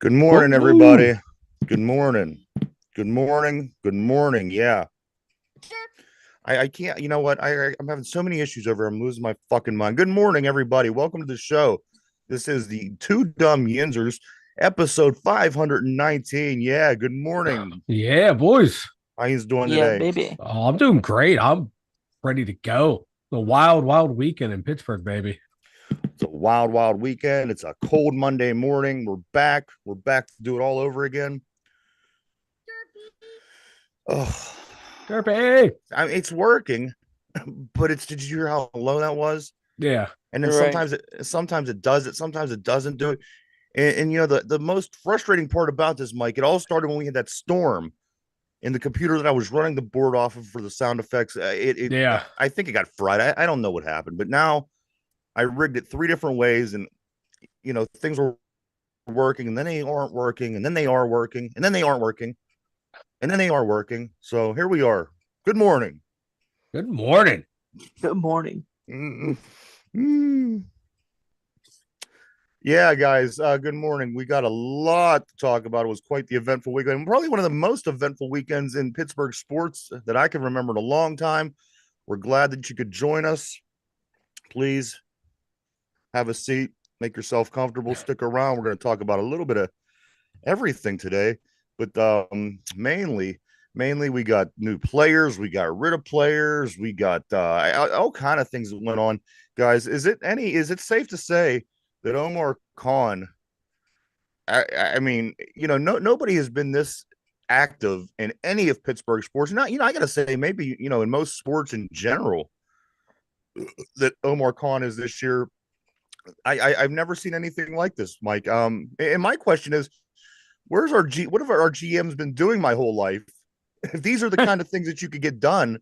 Good morning, Woo! everybody. Good morning. Good morning. Good morning. Yeah. I can't, you know what? I'm having so many issues over. I'm losing my fucking mind. Good morning, everybody. Welcome to the show. This is the Two Dumb Yinzers, episode 519. Yeah. Good morning. Yeah, boys. How you doing Yeah, today? baby. Oh, I'm doing great. I'm ready to go. The wild, wild weekend in Pittsburgh, baby. It's a wild, wild weekend. It's a cold Monday morning. We're back. We're back to do it all over again. Oh, Derpy. it's working, but did you hear how low that was? Yeah. And then Right. sometimes it does it, sometimes it doesn't do it. And the most frustrating part about this, Mike, it all started when we had that storm in the computer that I was running the board off of for the sound effects. Yeah. I think it got fried. I don't know what happened, but now I rigged it three different ways, and things were working, and then they aren't working, and then they are working, and then they aren't working, and then they are working. So here we are. Good morning. Good morning. Good morning. Mm-hmm. Yeah, guys. Good morning. We got a lot to talk about. It was quite the eventful weekend, probably one of the most eventful weekends in Pittsburgh sports that I can remember in a long time. We're glad that you could join us. Please have a seat, make yourself comfortable, stick around. We're going to talk about a little bit of everything today, but mainly we got new players, we got rid of players, we got all kind of things that went on. Guys, is it safe to say that Omar Khan, I mean, nobody has been this active in any of Pittsburgh sports. Not, I gotta say, maybe, in most sports in general, that Omar Khan is this year. I've never seen anything like this, Mike. And my question is, what have our GMs been doing my whole life? If these are the kind of things that you could get done,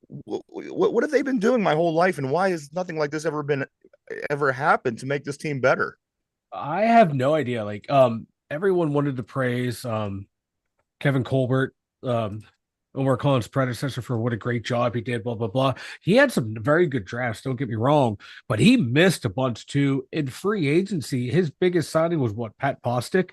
what have they been doing my whole life, and why has nothing like this ever happened to make this team better? I have no idea. Everyone wanted to praise Kevin Colbert, Omar Khan's predecessor, for what a great job he did, blah, blah, blah. He had some very good drafts, don't get me wrong, but he missed a bunch too. In free agency, his biggest signing was what, Pat Bostic?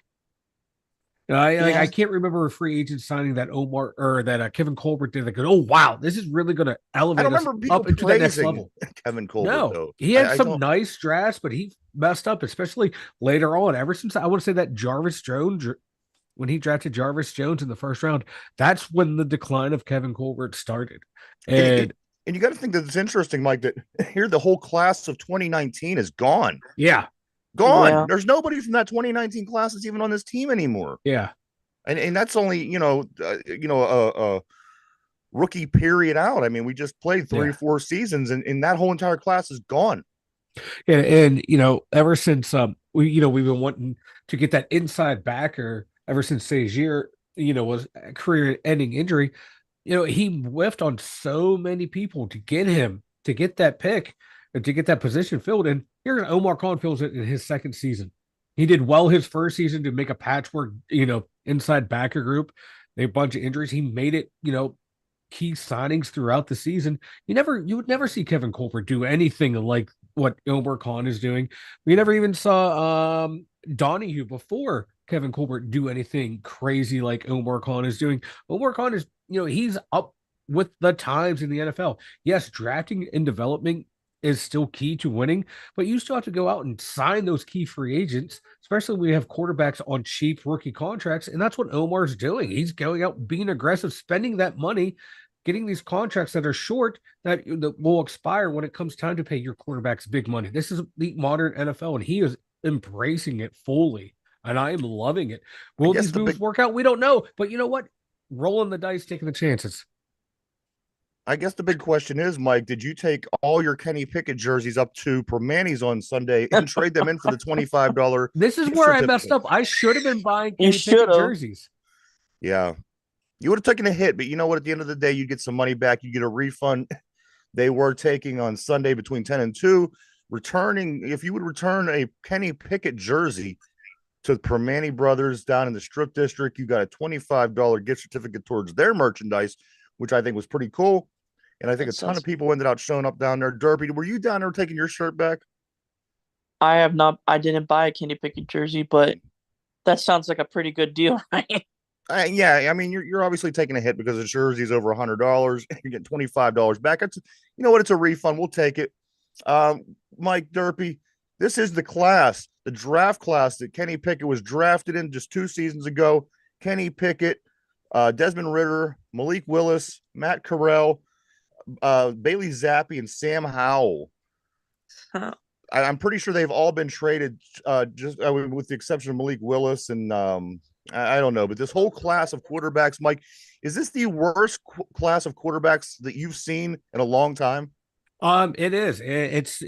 I Yeah. can't remember a free agent signing that Omar or that Kevin Colbert did. Like, oh wow, this is really going to I elevate don't us remember people up into that next praising level. Kevin Colbert No, though. he had I some don't. nice drafts, but he messed up, especially later on. Ever since I want to say that Jarvis Jones, when he drafted Jarvis Jones in the first round, that's when the decline of Kevin Colbert started. And, and, And and you got to think that it's interesting, Mike, that here the whole class of 2019 is gone. yeah, Gone. Yeah. There's nobody from that 2019 class that's even on this team anymore. yeah, And that's only, a rookie period out. I mean, we just played three yeah. or four seasons, and that whole entire class is gone. And ever since we've been wanting to get that inside backer ever since Sazier, was a career-ending injury. He whiffed on so many people to get him to get that pick and to get that position filled. And here Omar Khan fills it in his second season. He did well his first season to make a patchwork, inside backer group. They had a bunch of injuries. He made it, key signings throughout the season. You would never see Kevin Colbert do anything like what Omar Khan is doing. We never even saw Donahue before Kevin Colbert do anything crazy like Omar Khan is doing. Omar Khan is, he's up with the times in the NFL. Yes, drafting and development is still key to winning, but you still have to go out and sign those key free agents, especially when we have quarterbacks on cheap rookie contracts. And that's what Omar's doing. He's going out being aggressive, spending that money, getting these contracts that are short that will expire when it comes time to pay your quarterbacks big money. This is the modern NFL, and he is embracing it fully. And I am loving it. I Will guess these the moves big work out? We don't know. But you know what? Rolling the dice, taking the chances. I guess the big question is, Mike, did you take all your Kenny Pickett jerseys up to Permanis on Sunday and trade them in for the $25 This is gift where I messed certificate? up. I should have been buying You Kenny should Pickett have. jerseys. Yeah. You would have taken a hit, but you know what? At the end of the day, you get some money back. You get a refund. They were taking on Sunday between 10 and 2. If you would return a Kenny Pickett jersey to Permani Brothers down in the Strip District, you got a $25 gift certificate towards their merchandise, which I think was pretty cool. And I think a That ton of sounds. people ended up showing up down there. Derpy, were you down there taking your shirt back? I have not. I didn't buy a Kenny Pickett jersey, but That sounds like a pretty good deal, right? Yeah, I mean, you're obviously taking a hit because the jersey's over $100. You get $25 back. It's, you know what? It's a refund. We'll take it. Mike Derpy, this is the draft class that Kenny Pickett was drafted in just 2 seasons ago. Kenny Pickett, Desmond Ritter, Malik Willis, Matt Corral, Bailey Zappi, and Sam Howell. I'm pretty sure they've all been traded, just with the exception of Malik Willis and I don't know, but this whole class of quarterbacks, Mike, is this the worst class of quarterbacks that you've seen in a long time? It is. It's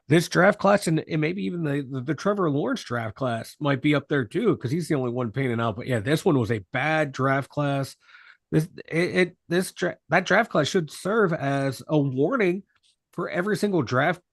this draft class, and maybe even the Trevor Lawrence draft class might be up there too, because he's the only one paying it out. But yeah, this one was a bad draft class. That draft class should serve as a warning for every single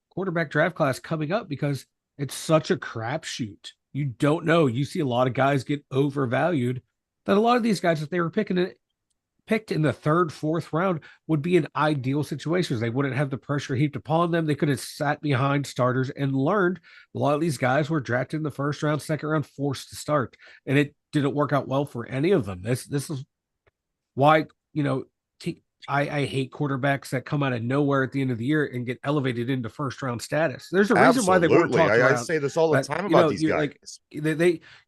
quarterback draft class coming up, because it's such a crapshoot. You don't know. You see a lot of guys get overvalued. That a lot of these guys, if they were picked in the third, fourth round, would be in ideal situations. They wouldn't have the pressure heaped upon them. They could have sat behind starters and learned. A lot of these guys were drafted in the first round, second round, forced to start, and it didn't work out well for any of them. This is why, I hate quarterbacks that come out of nowhere at the end of the year and get elevated into first round status. There's a reason why they weren't talked about. I say this all the time about these guys.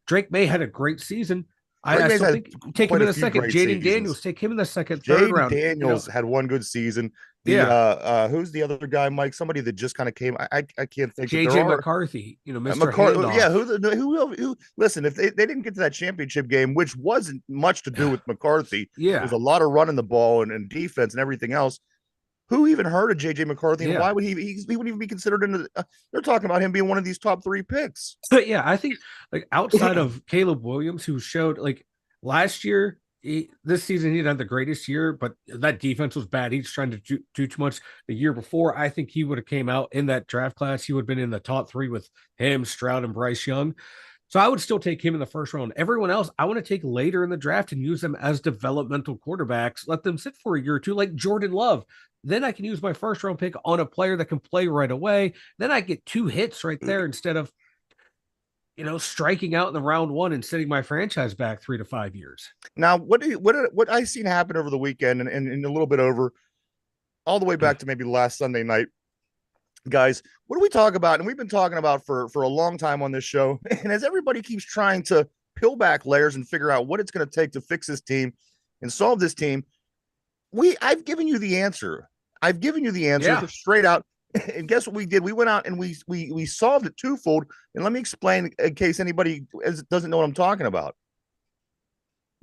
Drake May had a great season. I May's still had think take him in the second. great Jaden seasons. Daniels, take him in the second, third round. Daniels had one good season. Who's the other guy, Mike? Somebody that just kind of came. I can't think. JJ McCarthy, Mr. Handoff. Yeah, who? Listen, if they didn't get to that championship game, which wasn't much to do with McCarthy, yeah, there's a lot of running the ball and defense and everything else. Who even heard of JJ McCarthy? And why would he wouldn't even be considered into? They're talking about him being one of these top 3 picks. But yeah, I think like outside of Caleb Williams, who showed like last year, this season he didn't have the greatest year, but that defense was bad. He's trying to do too much. The year before, I think he would have came out in that draft class. He would have been in the top 3 with him, Stroud, and Bryce Young. So I would still take him in the first round. Everyone else, I want to take later in the draft and use them as developmental quarterbacks. Let them sit for a year or two, like Jordan Love. Then I can use my first round pick on a player that can play right away. Then I get 2 hits right there instead of, striking out in the round 1 and setting my franchise back 3 to 5 years. Now, what I seen happen over the weekend and a little bit over, all the way back to maybe last Sunday night, guys, what do we talk about? And we've been talking about for a long time on this show. And as everybody keeps trying to peel back layers and figure out what it's going to take to fix this team and solve this team, I've given you the answer. Straight out. And guess what we did? We went out and we solved it twofold. And let me explain in case anybody doesn't know what I'm talking about.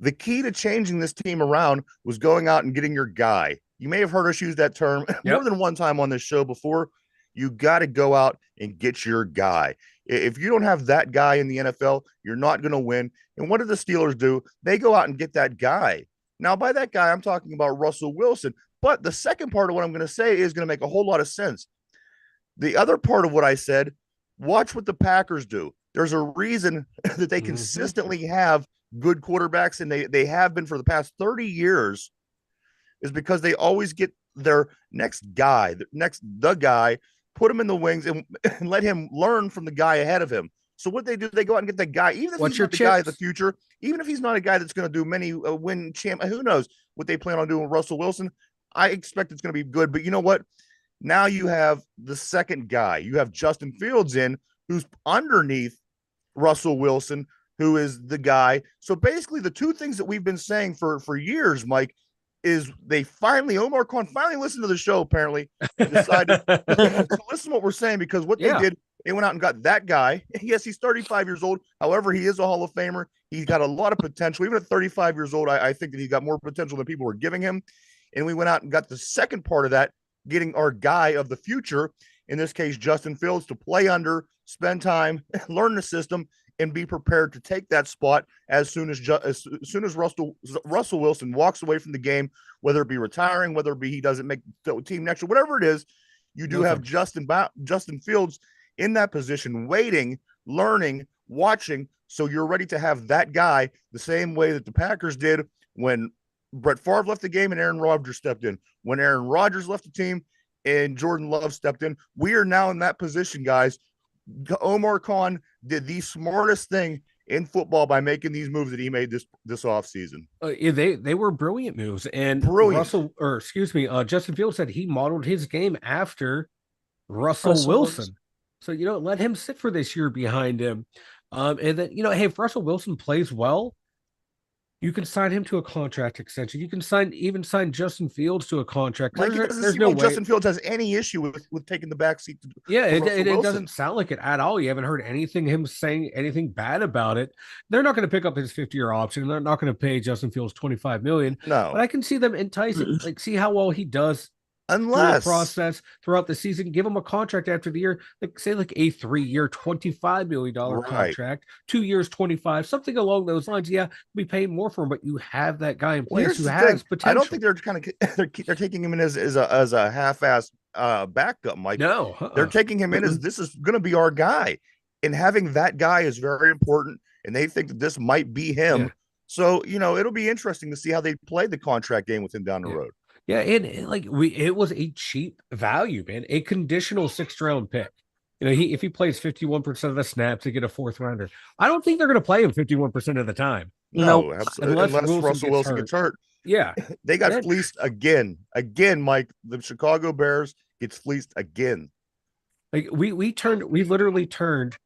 The key to changing this team around was going out and getting your guy. You may have heard us use that term more than one time on this show before. You got to go out and get your guy. If you don't have that guy in the NFL, you're not going to win. And what did the Steelers do? They go out and get that guy. Now, by that guy, I'm talking about Russell Wilson. But the second part of what I'm going to say is going to make a whole lot of sense. The other part of what I said, watch what the Packers do. There's a reason that they consistently have good quarterbacks, and they have been for the past 30 years, is because they always get their next guy, the guy, put him in the wings and let him learn from the guy ahead of him. So what they do, they go out and get that guy, even if he's not the guy of the future, even if he's not a guy that's going to do many win champ, who knows what they plan on doing with Russell Wilson. I expect it's going to be good, but you know what? Now you have the second guy. You have Justin Fields who's underneath Russell Wilson, who is the guy. So basically the two things that we've been saying for years, Mike, is Omar Khan finally listened to the show, apparently, and decided to listen to what we're saying, because what they did, they went out and got that guy. Yes, he's 35 years old. However, he is a Hall of Famer. He's got a lot of potential. Even at 35 years old, I think that he's got more potential than people were giving him. And we went out and got the second part of that, getting our guy of the future, in this case, Justin Fields, to play under, spend time, learn the system, and be prepared to take that spot as soon as Russell Wilson walks away from the game, whether it be retiring, whether it be he doesn't make the team next year, whatever it is. You do have Justin Fields in that position, waiting, learning, watching, so you're ready to have that guy the same way that the Packers did when Brett Favre left the game and Aaron Rodgers stepped in. When Aaron Rodgers left the team and Jordan Love stepped in, we are now in that position, guys. Omar Khan did the smartest thing in football by making these moves that he made this offseason. Yeah, they were brilliant moves. And Brilliant. Justin Fields said he modeled his game after Russell Russell Wilson. Wilson. So, let him sit for this year behind him. And then, hey, if Russell Wilson plays well, you can sign him to a contract extension. You can sign Justin Fields to a contract. Like, it doesn't There's seem no like way. Justin Fields has any issue with taking the backseat. Yeah, Russell it Wilson. doesn't sound like it at all. You haven't heard him saying anything bad about it. They're not going to pick up his 50-year option. They're not going to pay Justin Fields $25 million. No, But I can see them enticing, like, see how well he does through the unless process throughout the season. Give him a contract after the year, like say like a 3-year, $25 million Right. contract, 2 years, 25, something along those lines. Yeah, we pay more for him, but you have that guy in place who has potential. I don't think they're kind of they're taking him in as a half-ass backup, Mike. No, They're taking him in as this is going to be our guy, and having that guy is very important. And they think that this might be him. Yeah. So it'll be interesting to see how they play the contract game with him down the road. Yeah, and like it was a cheap value, man. A conditional 6th-round pick. If he plays 51% of the snaps to get a 4th-rounder, I don't think they're going to play him 51% of the time. No, absolutely. Unless Russell Wilson gets hurt. Yeah, they got fleeced again. Mike. The Chicago Bears gets fleeced again. Like we literally turned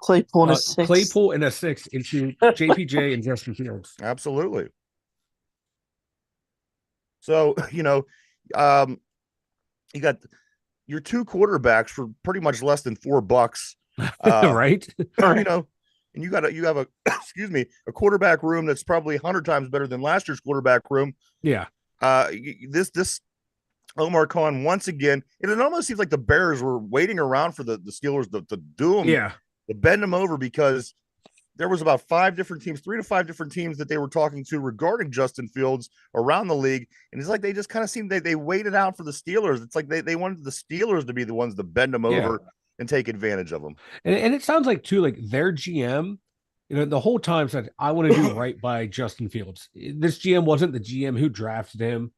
Claypool and a 6. Claypool and a 6 into JPJ and Justin Fields. Absolutely. So, you got your 2 quarterbacks for pretty much less than $4. Right. And you have a a quarterback room that's probably 100 times better than last year's quarterback room. Yeah. This Omar Khan once again, it almost seems like the Bears were waiting around for the Steelers to do them, to bend them over, because there was about 3 to 5 different teams that they were talking to regarding Justin Fields around the league. And it's like they just kind of seemed they waited out for the Steelers. It's like they wanted the Steelers to be the ones to bend them over and take advantage of them. And it sounds like, too, like their GM, the whole time said, I want to do right by Justin Fields. This GM wasn't the GM who drafted him,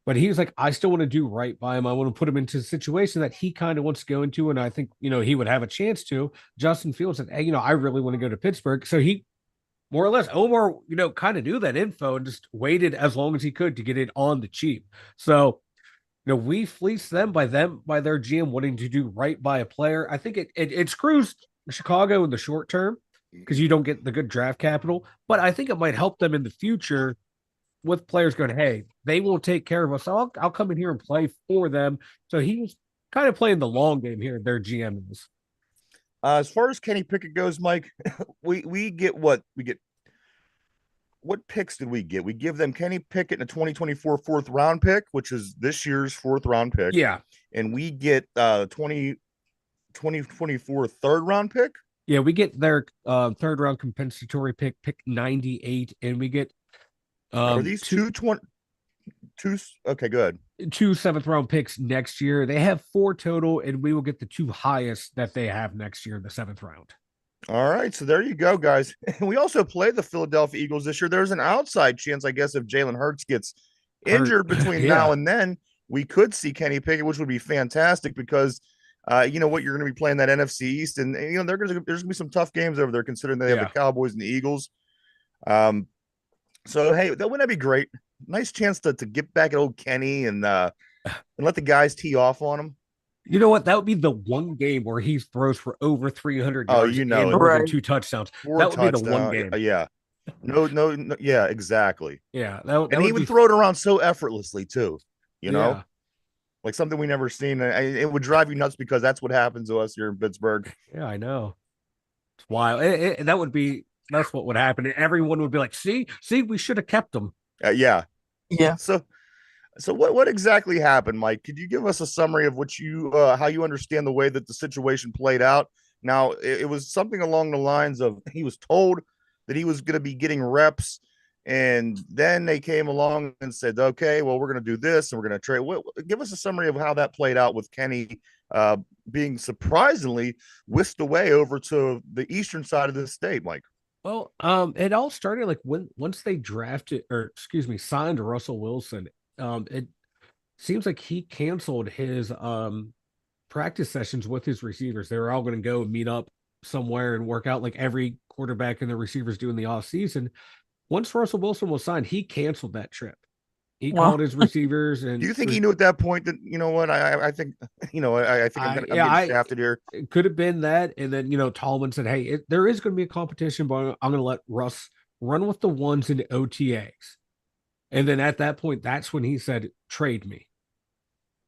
but he was like, I still want to do right by him. I want to put him into a situation that he kind of wants to go into. And I think, he would have a chance to. Justin Fields said, hey, I really want to go to Pittsburgh. So he, more or less, Omar, kind of knew that info and just waited as long as he could to get it on the cheap. So, we fleeced them by their GM wanting to do right by a player. I think it screws Chicago in the short term because you don't get the good draft capital, but I think it might help them in the future with players going, hey, they will take care of us. So I'll come in here and play for them. So he's kind of playing the long game here. Their GM is. As far as Kenny Pickett goes, Mike, we get what we get. What picks did we get? We give them Kenny Pickett in a 2024 4th-round pick, which is this year's 4th-round pick. Yeah. And we get 2024 3rd-round pick. Yeah, we get their 3rd-round compensatory pick 98, and we get are these two okay, good. 2 7th-round picks next year. They have 4 total, and we will get the 2 highest that they have next year in the 7th round. All right, so there you go, guys. And we also play the Philadelphia Eagles this year. There's an outside chance, I guess, if Jalen Hurts gets injured between now and then, we could see Kenny Pickett, which would be fantastic because, what you're going to be playing that NFC East, and there's going to be some tough games over there considering they have the Cowboys and the Eagles. So hey, wouldn't that be great? Nice chance to get back at old Kenny and let the guys tee off on him. You know what? That would be the one game where he throws for over 300 yards and more than 2 touchdowns. That would be the one game. Yeah. No. Yeah, exactly. Yeah. And he would throw it around so effortlessly too, like something we never seen. It would drive you nuts because that's what happens to us here in Pittsburgh. Yeah, I know. It's wild. That's what would happen. And everyone would be like, see, we should have kept him. Yeah. So So what exactly happened, Mike? Could you give us a summary of what how you understand the way that the situation played out? Now, it was something along the lines of he was told that he was going to be getting reps, and then they came along and said, okay, well, we're going to do this, and we're going to trade. Give us a summary of how that played out with Kenny being surprisingly whisked away over to the eastern side of the state, Mike. Well, it all started like once they signed Russell Wilson. It seems like he canceled his practice sessions with his receivers. They were all going to go and meet up somewhere and work out like every quarterback and the receivers do in the off season. Once Russell Wilson was signed, he canceled that trip. He Well, called his receivers Do and you think he knew at that point that, you know what, I think, I think I'm getting I shafted here. it could have been that. And then, Tallman said, hey, there is going to be a competition, but I'm going to let Russ run with the ones in OTAs. And then at that point, that's when he said, trade me.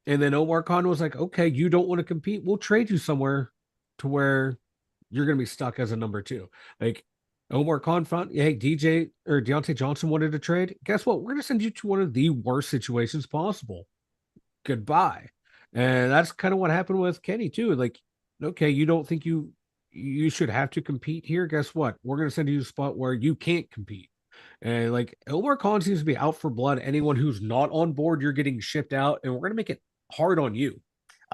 And then Omar Khan was like, okay, you don't want to compete. We'll trade you somewhere to where you're going to be stuck as a number two. Like Omar Khan found, hey, DJ or Deontay Johnson wanted to trade. Guess what? We're going to send you to one of the worst situations possible. Goodbye. And that's kind of what happened with Kenny too. Like, okay, you don't think you should have to compete here. Guess what? We're going to send you to a spot where you can't compete. And like Omar Khan seems to be out for blood. Anyone who's not on board, you're getting shipped out, and we're going to make it hard on you.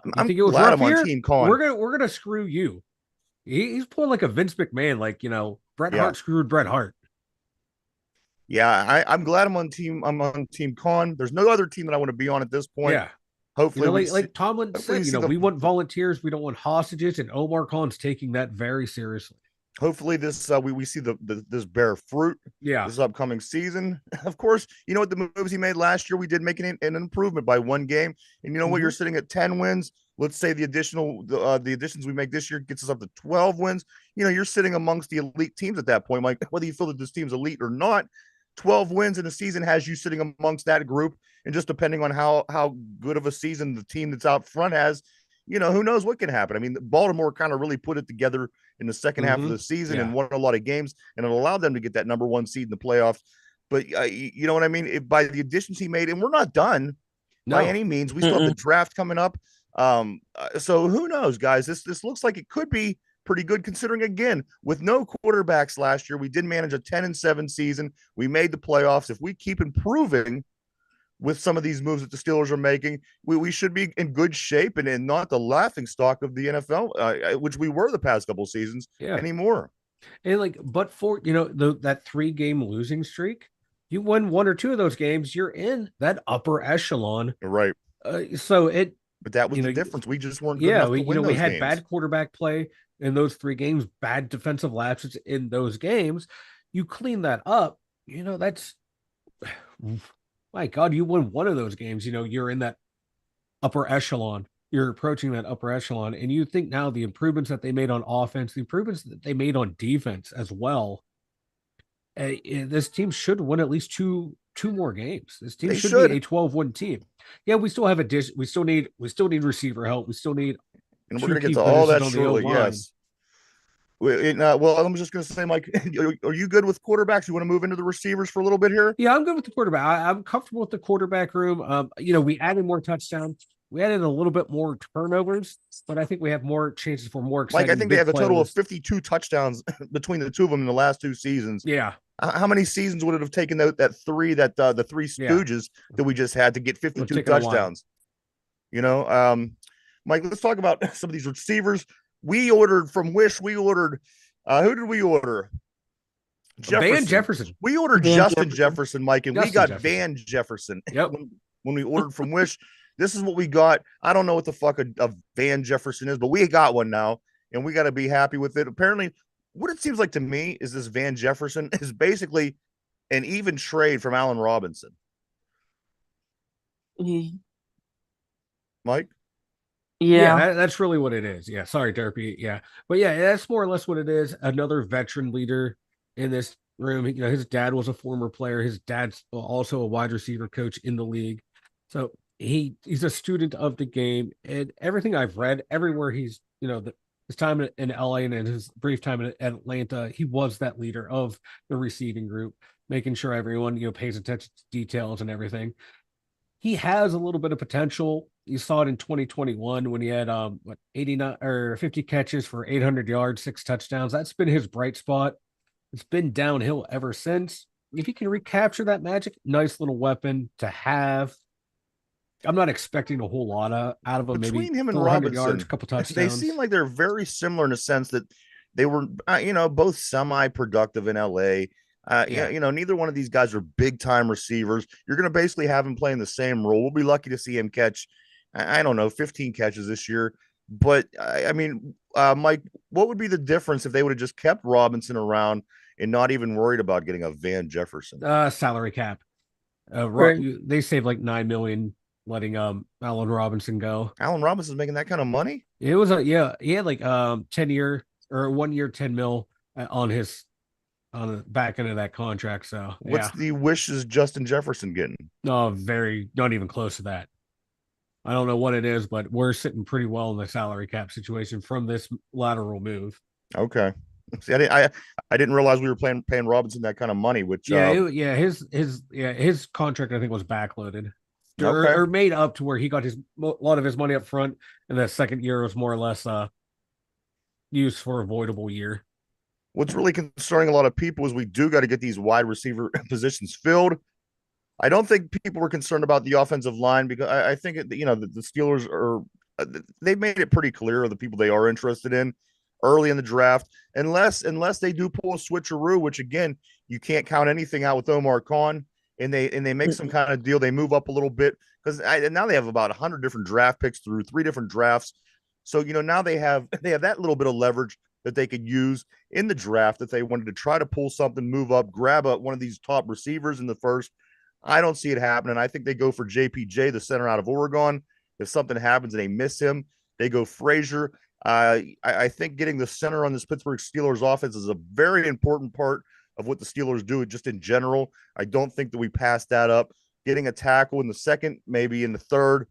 You I'm think it was glad rough I'm on here? Team Con. We're gonna screw you. He's pulling like a Vince McMahon, like Bret Yeah. Hart screwed Bret Hart. Yeah, I'm glad I'm on Team Con. There's no other team that I want to be on at this point. Yeah, Hopefully we see, like Tomlin hopefully we said, see the we want volunteers, we don't want hostages, and Omar Khan's taking that very seriously. hopefully this we see this bear fruit Yeah. this upcoming season. Of course, you know what, the moves he made last year, we did make an improvement by one game. And you know what, you're sitting at 10 wins. Let's say the additions we make this year gets us up to 12 wins. You're sitting amongst the elite teams at that point. Like, whether you feel that this team's elite or not, 12 wins in a season has you sitting amongst that group. And just depending on how good of a season the team that's out front has, who knows what can happen. I mean, Baltimore kind of really put it together in the second half of the season and won a lot of games, and it allowed them to get that number one seed in the playoffs. But you know what I mean? By the additions he made, and we're not done by any means. We still have the draft coming up. So who knows, guys? This looks like it could be pretty good, considering, again, with no quarterbacks last year, we did manage a 10-7 season. We made the playoffs. If we keep improving with some of these moves that the Steelers are making, we should be in good shape and not the laughing stock of the NFL, which we were the past couple seasons anymore. And like, but for that 3-game losing streak, you win one or two of those games, you're in that upper echelon, right? But that was the difference. We just weren't good enough to win those we had games. Bad quarterback play in those 3 games, bad defensive lapses in those games. You clean that up, that's my God, you win one of those games, you're in that upper echelon. You're approaching that upper echelon. And you think now the improvements that they made on offense, the improvements that they made on defense as well, this team should win at least two more games. This team should be a 12-win team. Yeah, we still have we still need receiver help. We still need, and we're going to get to all that shortly. Yes. Well, I'm just going to say, Mike, are you good with quarterbacks? You want to move into the receivers for a little bit here? Yeah, I'm good with the quarterback. I'm comfortable with the quarterback room. We added more touchdowns. We added a little bit more turnovers, but I think we have more chances for more exciting. Like, I think they have a total of 52 touchdowns between the two of them in the last 2 seasons. Yeah. How many seasons would it have taken the three Stooges that we just had to get 52 touchdowns? Mike, let's talk about some of these receivers. We ordered from Wish. We ordered, who did we order? Van Jefferson. We ordered Justin Jefferson, Mike, and we got Van Jefferson. Yep. When we ordered from Wish, this is what we got. I don't know what the fuck a Van Jefferson is, but we got one now, and we got to be happy with it. Apparently, what it seems like to me is this Van Jefferson is basically an even trade from Allen Robinson. Mike? Yeah, that's really what it is. Yeah, sorry, Derpy. Yeah, but yeah, that's more or less what it is. Another veteran leader in this room. His dad was a former player. His dad's also a wide receiver coach in the league. So he's a student of the game. And everything I've read, everywhere he's, his time in LA and in his brief time in Atlanta, he was that leader of the receiving group, making sure everyone, pays attention to details and everything. He has a little bit of potential. You saw it in 2021 when he had 89 or 50 catches for 800 yards, 6 touchdowns. That's been his bright spot. It's been downhill ever since. If he can recapture that magic, nice little weapon to have. I'm not expecting a whole lot out of him. Between maybe him and 400 Robinson, yards, a couple touchdowns. They seem like they're very similar in a sense that they were, both semi-productive in LA. Neither one of these guys are big-time receivers. You're going to basically have him playing the same role. We'll be lucky to see him catch, I don't know, 15 catches this year. But I mean, Mike, what would be the difference if they would have just kept Robinson around and not even worried about getting a Van Jefferson? Salary cap. Right. They saved like 9 million letting Allen Robinson go. Allen Robinson's making that kind of money. It was a yeah, he had like 10 year or 1 year 10 mil on the back end of that contract. So What's yeah, the wishes Justin Jefferson getting? no, very not even close to that. I don't know what it is, but we're sitting pretty well in the salary cap situation from this lateral move. Okay. See, I didn't realize we were paying Robinson that kind of money, which Yeah, his contract I think was backloaded okay. or made up to where he got a lot of his money up front, and the second year was more or less used for avoidable year. What's really concerning a lot of people is we do got to get these wide receiver positions filled. I don't think people were concerned about the offensive line because I think the Steelers are they've made it pretty clear of the people they are interested in early in the draft, unless they do pull a switcheroo, which again you can't count anything out with Omar Khan, and they make some kind of deal, they move up a little bit because now they have about 100 different draft picks through three different drafts, so now they have that little bit of leverage that they could use in the draft if they wanted to try to pull something, move up, grab one of these top receivers in the first. I don't see it happening. I think they go for JPJ, the center out of Oregon. If something happens and they miss him, they go Frazier. I think getting the center on this Pittsburgh Steelers offense is a very important part of what the Steelers do just in general. I don't think that we pass that up. Getting a tackle in the second, maybe in the third,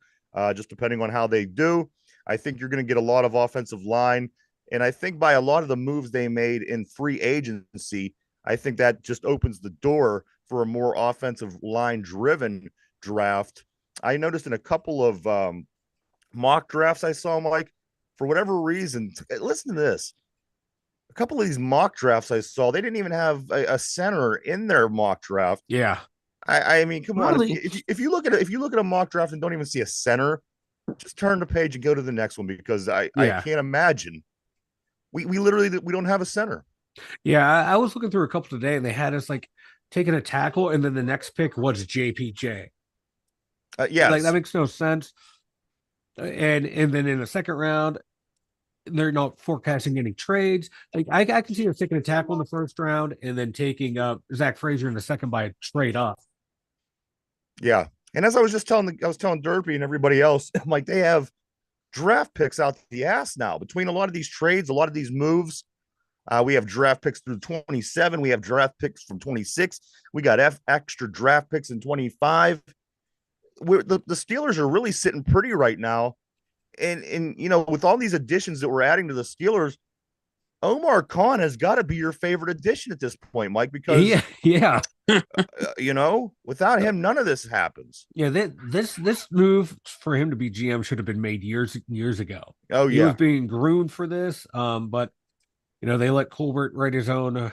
just depending on how they do. I think you're going to get a lot of offensive line. And I think by a lot of the moves they made in free agency, I think that just opens the door for a more offensive line driven draft. I noticed in a couple of mock drafts I saw, Mike, for whatever reason, listen to this. A couple of these mock drafts I saw, they didn't even have a center in their mock draft. Yeah, I mean, come on. Really? If you look at a mock draft and don't even see a center, just turn the page and go to the next one because I yeah, can't imagine we literally we don't have a center. yeah. I was looking through a couple today, and they had us like taking a tackle, and then the next pick was JPJ. Like that Yes, makes no sense. And then in the second round, they're not forecasting any trades. Like I can see them taking a tackle in the first round and then taking Zach Frazier in the second by a trade up. yeah. And as I was telling Derpy and everybody else, I'm like, they have draft picks out the ass now between a lot of these trades, a lot of these moves. We have draft picks through 27. We have draft picks from 26. We got extra draft picks in 25. The Steelers are really sitting pretty right now. And with all these additions that we're adding to the Steelers, Omar Khan has got to be your favorite addition at this point, Mike, because Yeah, yeah, without him, none of this happens. yeah. This move for him to be GM should have been made years ago. Oh He was yeah, being groomed for this, but they let Colbert write his own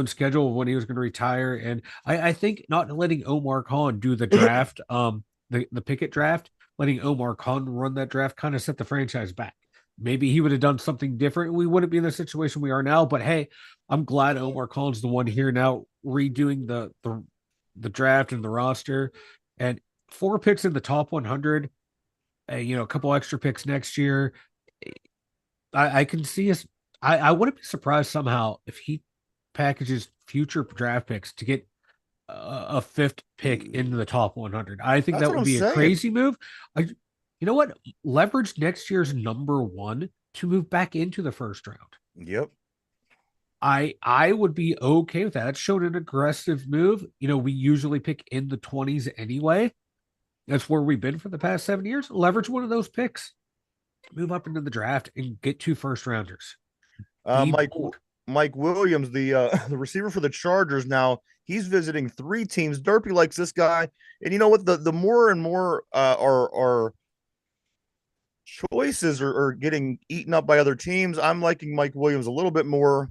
schedule of when he was going to retire, and I think not letting Omar Khan do the draft, the Pickett draft, letting Omar Khan run that draft kind of set the franchise back. Maybe he would have done something different. We wouldn't be in the situation we are now. But hey, I'm glad Omar Khan's the one here now redoing the draft and the roster, and 4 picks in the top 100. A couple extra picks next year. I can see us. I wouldn't be surprised somehow if he packages future draft picks to get a fifth pick into the top 100. I think that's that what would I'm be a saying. crazy move. You know what? Leverage next year's number one to move back into the first round. Yep. I would be okay with that. That showed an aggressive move. We usually pick in the 20s anyway. That's where we've been for the past 7 years. Leverage one of those picks, move up into the draft, and get 2 first rounders. Uh, Be Mike bold. Mike Williams, the the receiver for the Chargers, now he's visiting three teams. Derpy likes this guy, and you know what? The more and more our choices are getting eaten up by other teams. I'm liking Mike Williams a little bit more.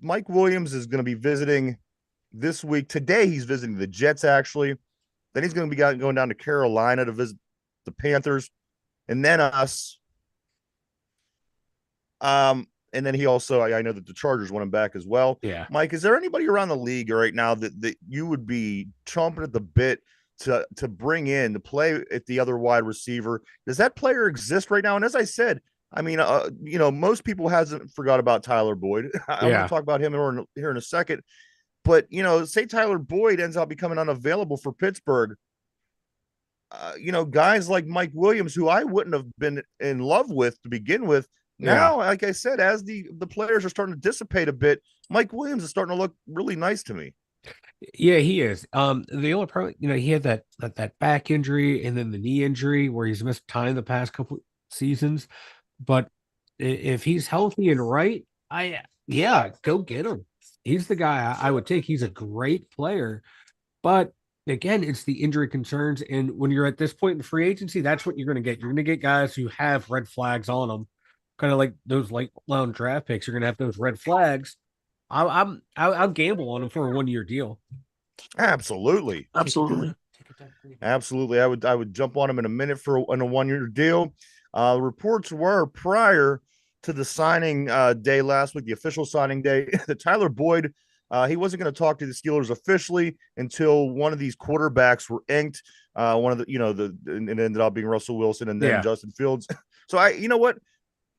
Mike Williams is going to be visiting this week. Today, he's visiting the Jets, actually. Then he's going to be going down to Carolina to visit the Panthers, and then us. And then he also, I know that the Chargers want him back as well. Yeah. Mike, is there anybody around the league right now that you would be chomping at the bit to bring in to play at the other wide receiver. Does that player exist right now? And as I said, I mean, most people hasn't forgot about Tyler Boyd. I'm going to Yeah. talk about him here in a second. But say Tyler Boyd ends up becoming unavailable for Pittsburgh. Guys like Mike Williams, who I wouldn't have been in love with to begin with. Yeah. Now, like I said, as the players are starting to dissipate a bit, Mike Williams is starting to look really nice to me. Yeah, he is. The only problem, he had that back injury and then the knee injury where he's missed time the past couple seasons. But if he's healthy and right, yeah, go get him. He's the guy I would take. He's a great player. But again, it's the injury concerns. And when you're at this point in free agency, that's what you're going to get. You're going to get guys who have red flags on them, kind of like those late round draft picks. You're going to have those red flags. I'll gamble on him for a 1 year deal. Absolutely. Absolutely. Absolutely. I would jump on him in a minute for a 1 year deal. Reports were prior to the signing day last week, the official signing day, that Tyler Boyd, he wasn't going to talk to the Steelers officially until one of these quarterbacks were inked. One of and it ended up being Russell Wilson and then Justin Fields. So you know what?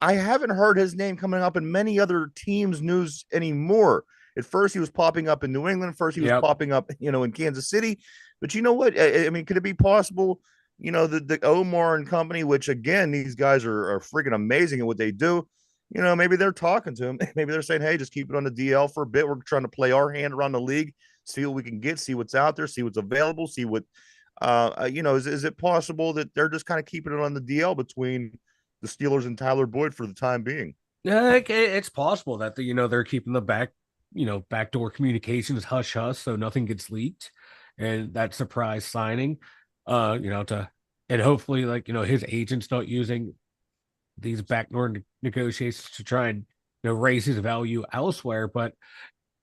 I haven't heard his name coming up in many other teams' news anymore. At first, he was popping up in New England. First, he was popping up, in Kansas City. But you know what? I mean, could it be possible, the Omar and company, which, again, these guys are freaking amazing at what they do. Maybe they're talking to him. Maybe they're saying, hey, just keep it on the DL for a bit. We're trying to play our hand around the league, see what we can get, see what's out there, see what's available, see what, is it possible that they're just kind of keeping it on the DL between the Steelers and Tyler Boyd for the time being? Yeah, it's possible that they're keeping the backdoor communications hush hush so nothing gets leaked, and that surprise signing, and hopefully his agents not using these backdoor negotiations to try and raise his value elsewhere. But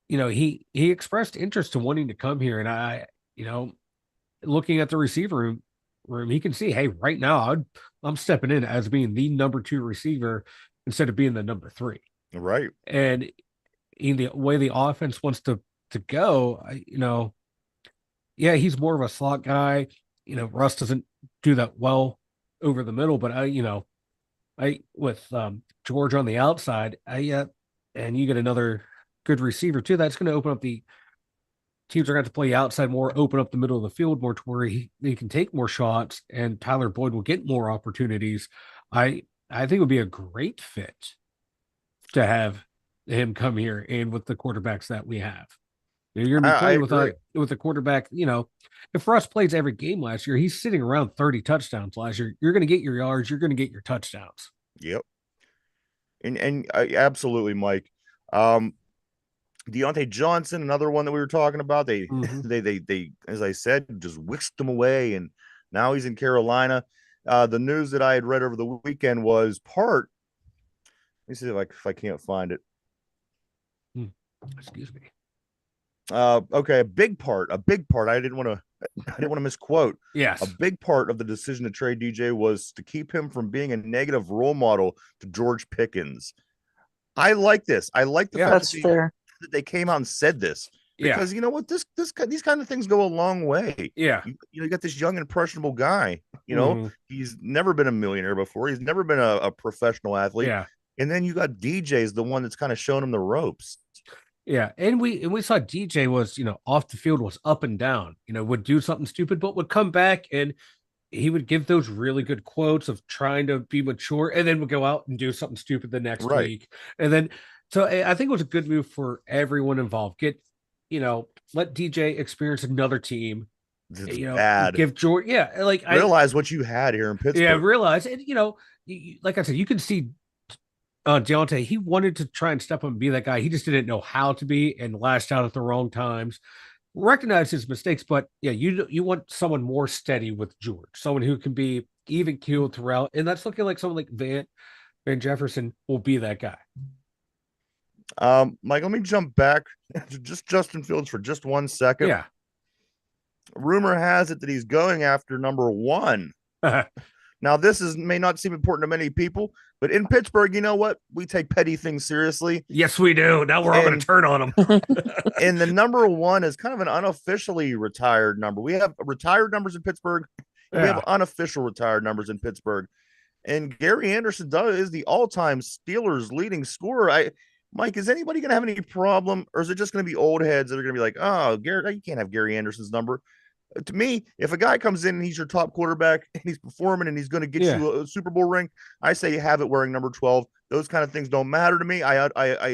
he expressed interest to wanting to come here, and I looking at the receiver room, he can see, hey, right now I'm stepping in as being the number 2 receiver instead of being the number 3. Right. And in the way the offense wants to go, yeah, he's more of a slot guy. Russ doesn't do that well over the middle, but I with George on the outside, and you get another good receiver too. That's going to open up the teams are going to have to play outside more, open up the middle of the field more to where he can take more shots, and Tyler Boyd will get more opportunities. I think it would be a great fit to have him come here, and with the quarterbacks that we have. You're going to be playing with a quarterback. If Russ plays every game last year, he's sitting around 30 touchdowns last year. You're going to get your yards. You're going to get your touchdowns. Yep. And absolutely, Mike. Deontay Johnson, another one that we were talking about. They, they, as I said, just whisked him away, and now he's in Carolina. The news that I had read over the weekend was part. Let me see if I can't find it. Excuse me. Okay, a big part. I didn't want to misquote. Yes. A big part of the decision to trade DJ was to keep him from being a negative role model to George Pickens. I like this. I like the fact that's fair that they came out and said this, because you know what, these kind of things go a long way. Yeah. You got this young impressionable guy. He's never been a millionaire before. He's never been a professional athlete. Yeah. And then you got DJ's the one that's kind of showing him the ropes. Yeah, and we saw DJ was, off the field was up and down, would do something stupid, but would come back and he would give those really good quotes of trying to be mature, and then would go out and do something stupid the next week. And then, so I think it was a good move for everyone involved. Let DJ experience another team. Bad. Give George, realize what you had here in Pittsburgh. Yeah, realize it. Like I said, you can see Deontay, he wanted to try and step up and be that guy. He just didn't know how to be and lashed out at the wrong times. Recognize his mistakes, but yeah, you want someone more steady with George, someone who can be even keeled throughout, and that's looking like someone like Van Jefferson will be that guy. Mike, let me jump back to just Justin Fields for just 1 second. Yeah. Rumor has it that he's going after number 1. Now, this may not seem important to many people, But in Pittsburgh, you know what? We take petty things seriously. Yes, we do. Now we're all going to turn on them. And the number 1 is kind of an unofficially retired number. We have retired numbers in Pittsburgh, and we have unofficial retired numbers in Pittsburgh. And Gary Anderson is the all-time Steelers leading scorer. Mike, is anybody going to have any problem, or is it just going to be old heads that are going to be like, oh, Gary, you can't have Gary Anderson's number? To me, if a guy comes in and he's your top quarterback and he's performing and he's going to get you a Super Bowl ring, I say you have it wearing number 12. Those kind of things don't matter to me. I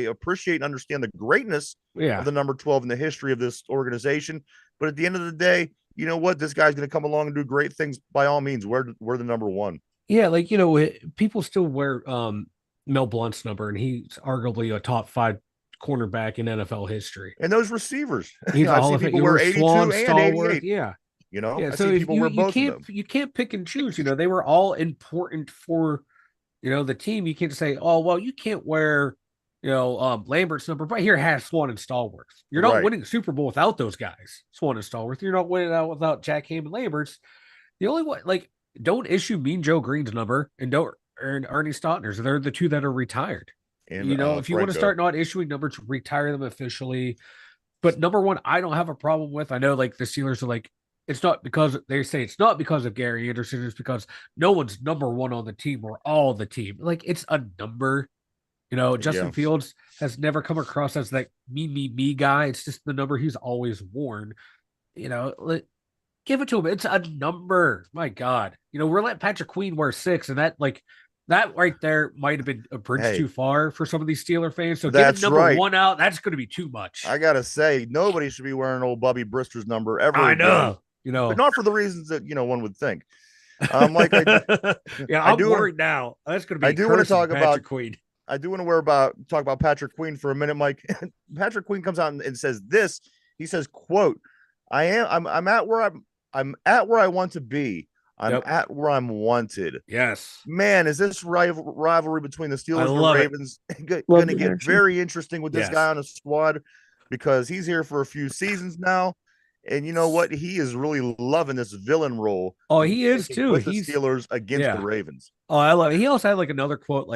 appreciate and understand the greatness of the number 12 in the history of this organization. But at the end of the day, you know what? This guy's going to come along and do great things. By all means, we're the number 1. Yeah, like, people still wear Mel Blount's number, and he's arguably a top 5 cornerback in NFL history. And those receivers, he's I've seen people wear 82 Swan, and Stalwart, 88. Yeah. I so see people wear both of them. You can't pick and choose. They were all important for, the team. You can't say, oh, well, you can't wear, Lambert's number, but here has Swan and Stallworth. You're not winning the Super Bowl without those guys, Swan and Stallworth. You're not winning out without Jack Ham and Lambert's. The only one, don't issue Mean Joe Green's number, and don't earn Ernie Stautner's. They're the 2 that are retired. And, if you want to start not issuing numbers, retire them officially. But number 1, I don't have a problem with. I know, the Steelers are it's not because they say it's not because of Gary Anderson. It's because no one's number 1 on the team or all the team. It's a number. Justin Fields has never come across as that me guy. It's just the number he's always worn. Give it to him. It's a number. My God. We're letting Patrick Queen wear 6, and that right there might have been a bridge too far for some of these Steeler fans. So getting number 1 out, that's going to be too much. I gotta say, nobody should be wearing old Bubby Brister's number ever. I know. But not for the reasons that one would think. I'm worried now. That's going to be. I do want to talk about Queen. I do want to talk about Patrick Queen for a minute, Mike. Patrick Queen comes out and says this. He says, "Quote: I'm at where I want to be. I'm at where I'm wanted." Yes, man, is this rivalry between the Steelers and the Ravens going to get very interesting with this guy on the squad, because he's here for a few seasons now. And you know what? He is really loving this villain role. Oh, he is too. With the Steelers against the Ravens. Oh, I love it. He also had another quote,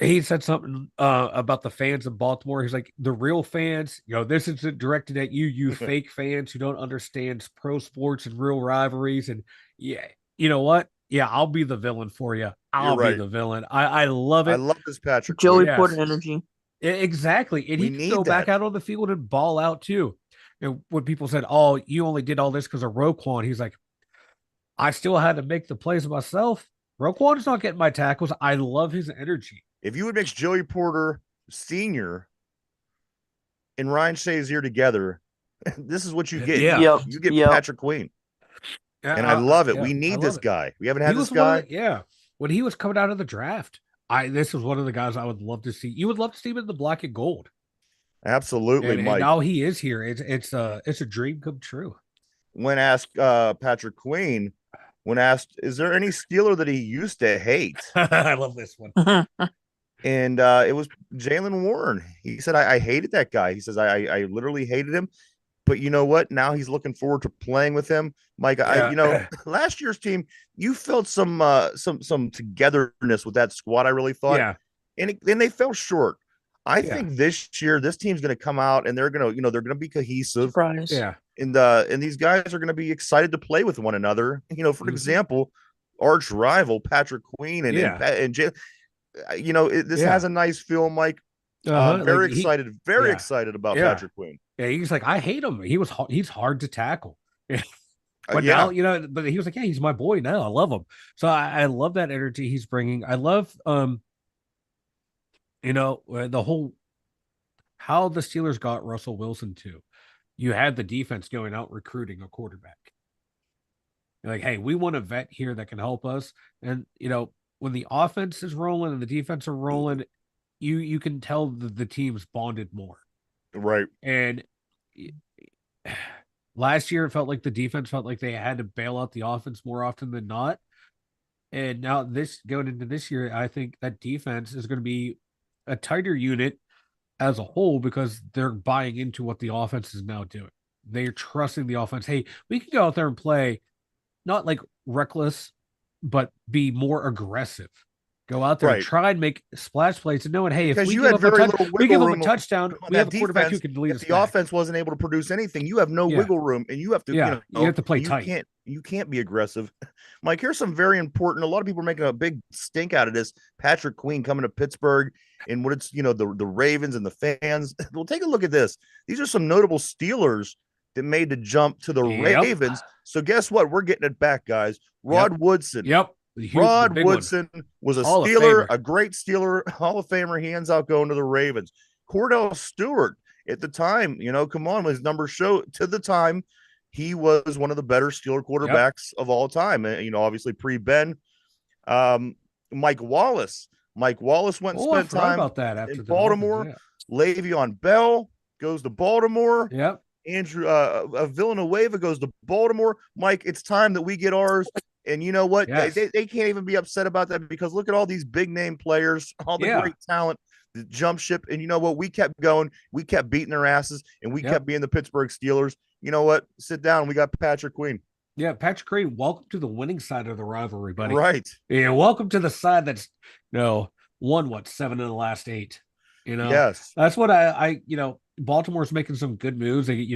he said something about the fans of Baltimore. He's like, the real fans, this isn't directed at you fake fans who don't understand pro sports and real rivalries. And yeah, you know what? Yeah, I'll be the villain for you. I'll be the villain. I love it. I love this Patrick. Joey Porter energy. Exactly. And he can go back out on the field and ball out too. And when people said, oh, you only did all this because of Roquan, he's like, I still had to make the plays myself. Roquan's not getting my tackles. I love his energy. If you would mix Joey Porter Sr. and Ryan Shazier together, this is what you get. Yeah. You get Patrick Queen. And I love it. We need this guy. We haven't had this guy. When he was coming out of the draft, this was one of the guys I would love to see. You would love to see him in the black and gold. Absolutely, Mike. And now he is here. It's a dream come true. When asked Patrick Queen, is there any Steeler that he used to hate? I love this one. And it was Jaylen Warren. He said, I hated that guy. He says, I literally hated him. But you know what? Now he's looking forward to playing with him. Mike, last year's team, you felt some togetherness with that squad, I really thought. Yeah. And they fell short. I think this year, this team's going to come out and they're going to be cohesive. Surprise. Yeah. And these guys are going to be excited to play with one another. For example, arch rival Patrick Queen and Jay, this has a nice feel, Mike. Very excited about Patrick Queen. Yeah, he's like, I hate him. He's hard to tackle. But now, but he was like, yeah, he's my boy now. I love him. So I love that energy he's bringing. I love the whole how the Steelers got Russell Wilson too. You had the defense going out recruiting a quarterback. You're like, hey, we want a vet here that can help us. And when the offense is rolling and the defense are rolling, you can tell the team's bonded more. Right. And last year it felt like the defense felt like they had to bail out the offense more often than not. And now going into this year, I think that defense is going to be a tighter unit as a whole because they're buying into what the offense is now doing. They're trusting the offense. Hey, we can go out there and play not like reckless, but be more aggressive. go out there and Right. try and make splash plays and knowing, hey, if Because we you give had up a very little we give wiggle them a room touchdown, on we have that a quarterback who defense. can lead If us the back. offense wasn't able to produce anything, you have no Yeah. wiggle room, and you have to, Yeah, you have to play you tight. can't be aggressive. Mike, here's some very important. A lot of people are making a big stink out of this. Patrick Queen coming to Pittsburgh, and what it's the Ravens and the fans. Well, take a look at this. These are some notable Steelers that made the jump to the Yep. Ravens. So guess what? We're getting it back, guys. Yep. Rod Woodson. Yep. Rod big one. Woodson was a Hall of Steeler, Famer. a great Steeler, Hall of Famer. He ends up going to the Ravens. Cordell Stewart at the time, come on, his numbers show to the time he was one of the better Steeler quarterbacks of all time. And, obviously pre-Ben. Mike Wallace. Mike Wallace went and I spent forgot time about that after in the Baltimore. Dolphins, Le'Veon Bell goes to Baltimore. Yep. Andrew Villanueva goes to Baltimore. Mike, it's time that we get ours. And you know what? Yes. They can't even be upset about that because look at all these big name players, all the great talent, the jump ship. And you know what? We kept going. We kept beating their asses, and we kept being the Pittsburgh Steelers. You know what? Sit down. We got Patrick Queen. Yeah, Patrick Queen, welcome to the winning side of the rivalry, buddy. Right. Yeah, welcome to the side that's won 7 of the last 8. Yes. That's what I Baltimore's making some good moves. They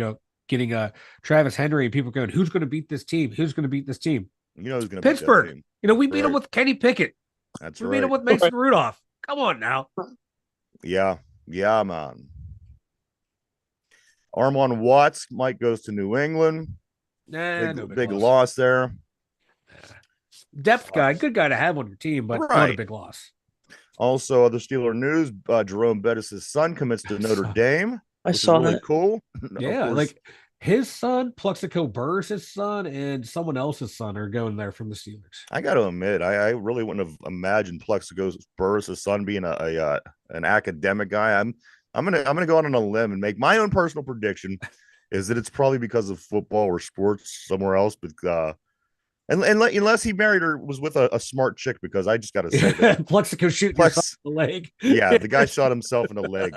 getting Travis Henry and people going, who's going to beat this team? Who's going to beat this team? You know who's going to Pittsburgh. We beat them with Kenny Pickett. That's we right. beat them with Mason Rudolph. Come on now. Yeah, man. Armon Watts, Mike goes to New England. Big loss there. Depth guy, good guy to have on your team, but not a big loss. Also, other Steeler news: Jerome Bettis' son commits to Notre Dame. I saw that. Cool. Yeah, like his son, Plexico Burris' son, and someone else's son are going there from the Steelers. I got to admit, I really wouldn't have imagined Plexico Burris' son being an academic guy. I'm gonna go out on a limb and make my own personal prediction is that it's probably because of football or sports somewhere else, but unless he married or was with a smart chick, because I just got to say that Plexico shooting himself in the leg. Yeah, the guy shot himself in the leg.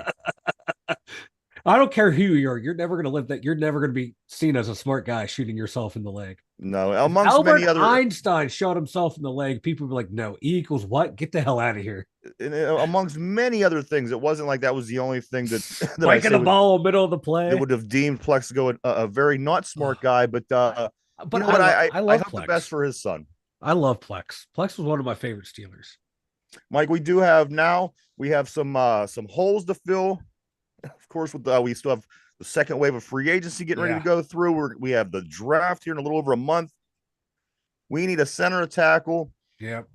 I don't care who you are. You're never going to live that. You're never going to be seen as a smart guy shooting yourself in the leg. No, amongst many other Einstein shot himself in the leg. People were like, "No, E equals what? Get the hell out of here." Amongst many other things, it wasn't like that was the only thing that breaking the ball in the middle of the play. That would have deemed Plexico a very not smart guy, but you know what? I hope the best for his son. I love Plex. Plex was one of my favorite Steelers. Mike, we have some holes to fill. Of course, we still have the second wave of free agency getting ready to go through. We have the draft here in a little over a month. We need a center, a tackle,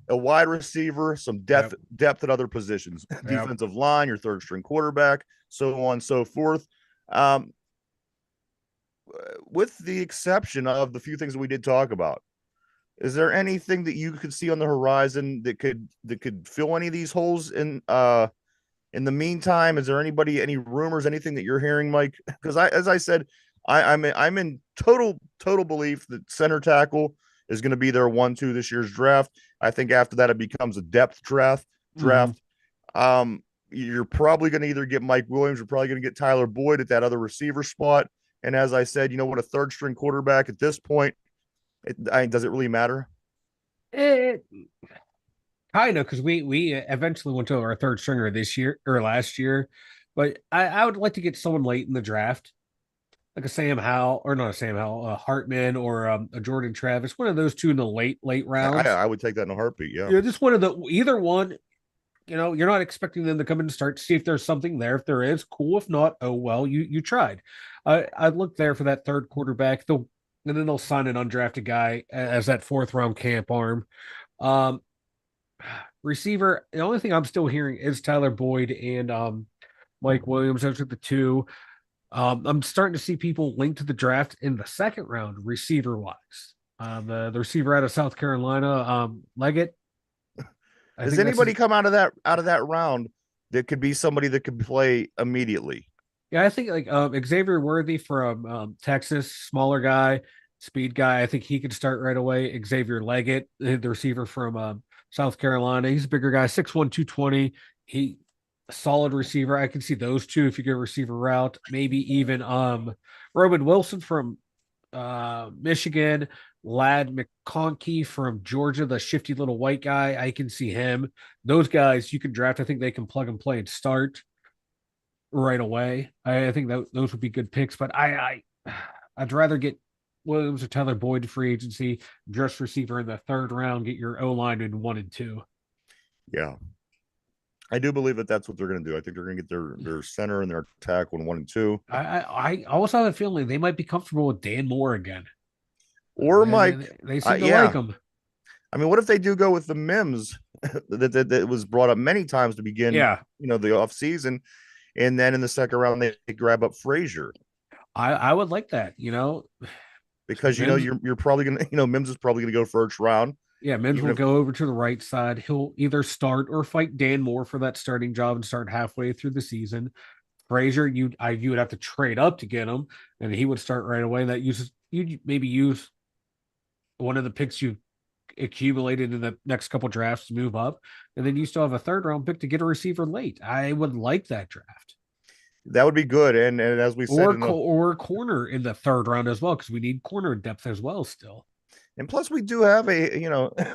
a wide receiver, some depth at other positions, defensive line, your third string quarterback, so on and so forth. With the exception of the few things that we did talk about, is there anything that you could see on the horizon that could fill any of these holes in the meantime? Is there any rumors, anything that you're hearing, Mike? Because as I said, I'm in total belief that center tackle is going to be their 1-2 this year's draft. I think after that it becomes a depth draft. You're probably going to either get Mike Williams, you're probably going to get Tyler Boyd at that other receiver spot. And as I said, you know what, a third string quarterback at this point, does it really matter? Kind of, because we eventually went to our third stringer this year or last year, but I would like to get someone late in the draft, like a Sam Howell, or not a Sam Howell, a Hartman or a Jordan Travis, one of those two in the late rounds. I would take that in a heartbeat. Yeah, just one of either one. You're not expecting them to come in and start. See if there's something there. If there is, cool. If not, oh well, you tried. I'd look there for that third quarterback. And then they'll sign an undrafted guy as that 4th round camp arm. Receiver, the only thing I'm still hearing is Tyler Boyd and Mike Williams. Those are the two. I'm starting to see people linked to the draft in the 2nd round, receiver wise. The receiver out of South Carolina, Leggett. Does anybody come out of that round that could be somebody that could play immediately? Yeah, I think like Xavier Worthy from Texas, smaller guy, speed guy. I think he could start right away. Xavier Leggett, the receiver from South Carolina. He's a bigger guy, 6'1", 220. He a solid receiver. I can see those two if you go receiver route. Maybe even Roman Wilson from Michigan, Lad McConkey from Georgia, the shifty little white guy. I can see him. Those guys you can draft. I think they can plug and play and start right away. I think that those would be good picks, but I'd rather get Williams or Tyler Boyd to free agency, dress receiver in the third round, get your O line in 1 and 2. Yeah. I do believe that that's what they're going to do. I think they're going to get their center and their tackle in 1 and 2. I also have a feeling they might be comfortable with Dan Moore again. Or Mike. They seem to yeah. like him. I mean, what if they do go with the Mims that was brought up many times to begin, Yeah. The offseason, and then in the second round they grab up Frazier. I would like that, because Mims, you're probably gonna Mims is probably gonna go first round. Yeah, Mims will go over to the right side. He'll either start or fight Dan Moore for that starting job and start halfway through the season. Frazier, you would have to trade up to get him, and he would start right away. That you'd maybe use one of the picks you accumulated in the next couple drafts to move up, and then you still have a third round pick to get a receiver late. I would like that draft. That would be good, and as we said, or corner in the third round as well, because we need corner depth as well still. And plus, we do have a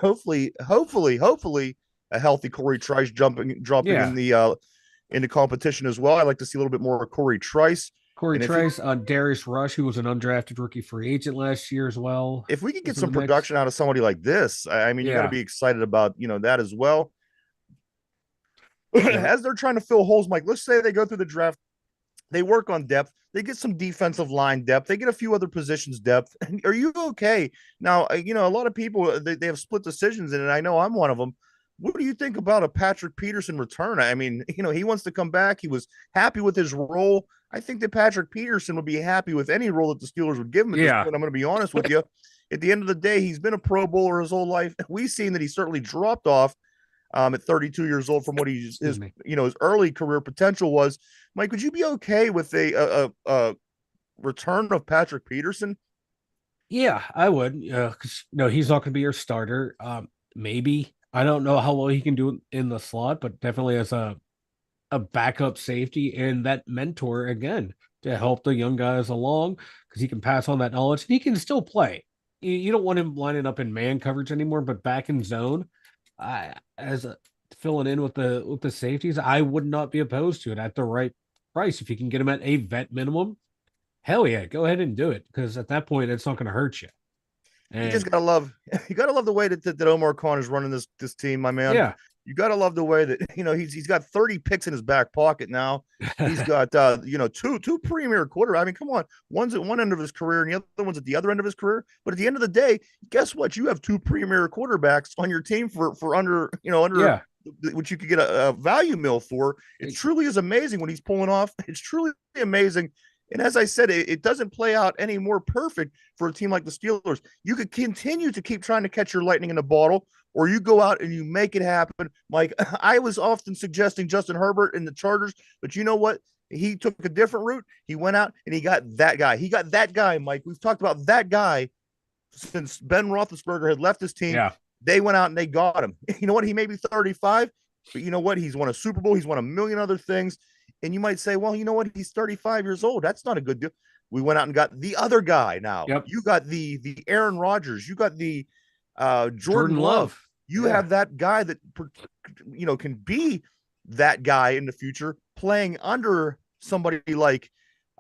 hopefully a healthy Corey Trice dropping in the competition as well. I like to see a little bit more of Corey Trice. Corey Trice on Darius Rush, who was an undrafted rookie free agent last year as well. If we could get some production out of somebody like this, I mean, you got to be excited about that as well. As they're trying to fill holes, Mike, let's say they go through the draft, they work on depth, they get some defensive line depth, they get a few other positions depth. Are you okay? Now, a lot of people, they have split decisions, and I know I'm one of them. What do you think about a Patrick Peterson return? I mean, he wants to come back. He was happy with his role. I think that Patrick Peterson would be happy with any role that the Steelers would give him at this point. I'm going to be honest with you. At the end of the day, he's been a Pro Bowler his whole life. We've seen that he certainly dropped off at 32 years old from what his early career potential was. Mike, would you be okay with a return of Patrick Peterson? Yeah, I would. Because he's not going to be your starter. Maybe. I don't know how well he can do in the slot, but definitely as a backup safety and that mentor again to help the young guys along, because he can pass on that knowledge and he can still play. You don't want him lining up in man coverage anymore, but back in zone, filling in with the safeties, I would not be opposed to it at the right price. If you can get him at a vet minimum, hell yeah, go ahead and do it, because at that point it's not going to hurt you. And you just gotta love the way that Omar Khan is running this team, my man. Yeah. You gotta love the way that he's got 30 picks in his back pocket now. He's got two premier quarterbacks. I mean, come on, one's at one end of his career and the other one's at the other end of his career. But at the end of the day, guess what? You have two premier quarterbacks on your team for under which you could get a value mill for. It truly is amazing what he's pulling off. It's truly amazing. And as I said, it doesn't play out any more perfect for a team like the Steelers. You could continue to keep trying to catch your lightning in a bottle, or you go out and you make it happen. Mike, I was often suggesting Justin Herbert in the Chargers, but you know what? He took a different route. He went out and he got that guy. He got that guy, Mike. We've talked about that guy since Ben Roethlisberger had left his team. Yeah. They went out and they got him. You know what? He may be 35, but you know what? He's won a Super Bowl. He's won a million other things. And you might say, well, you know what? He's 35 years old. That's not a good deal. We went out and got the other guy now. Yep. You got the Aaron Rodgers. You got the Jordan Love. You have that guy that, can be that guy in the future, playing under somebody like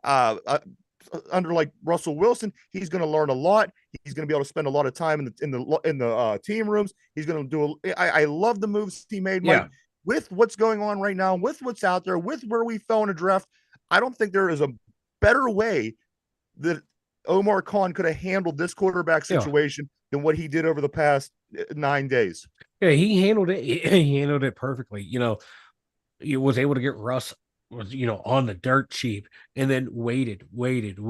Russell Wilson. He's going to learn a lot. He's going to be able to spend a lot of time in the team rooms. He's going to do. I love the moves he made, Mike. With what's going on right now, with what's out there, with where we fell in a draft, I don't think there is a better way that Omar Khan could have handled this quarterback situation than what he did over the past 9 days. Yeah, he handled it. He handled it perfectly. He was able to get Russ on the dirt cheap, and then waited, and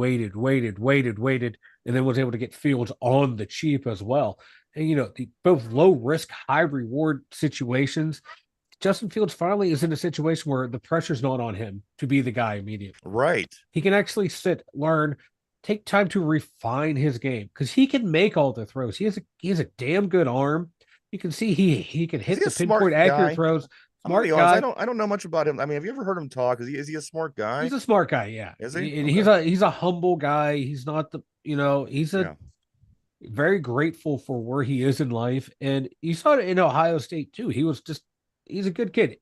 then was able to get Fields on the cheap as well. And both low risk, high reward situations. Justin Fields finally is in a situation where the pressure's not on him to be the guy immediately. Right. He can actually sit, learn, take time to refine his game, because he can make all the throws. He has a damn good arm. You can see he can hit the pinpoint accurate throws I'm gonna Smart be honest. guy. I don't know much about him. I mean, have you ever heard him talk? Is he a smart He's guy? a smart guy, yeah. Is he? And Okay. he's a humble guy. He's not the he's a Yeah. very grateful for where he is in life. And you saw it in Ohio State too. He's a good kid.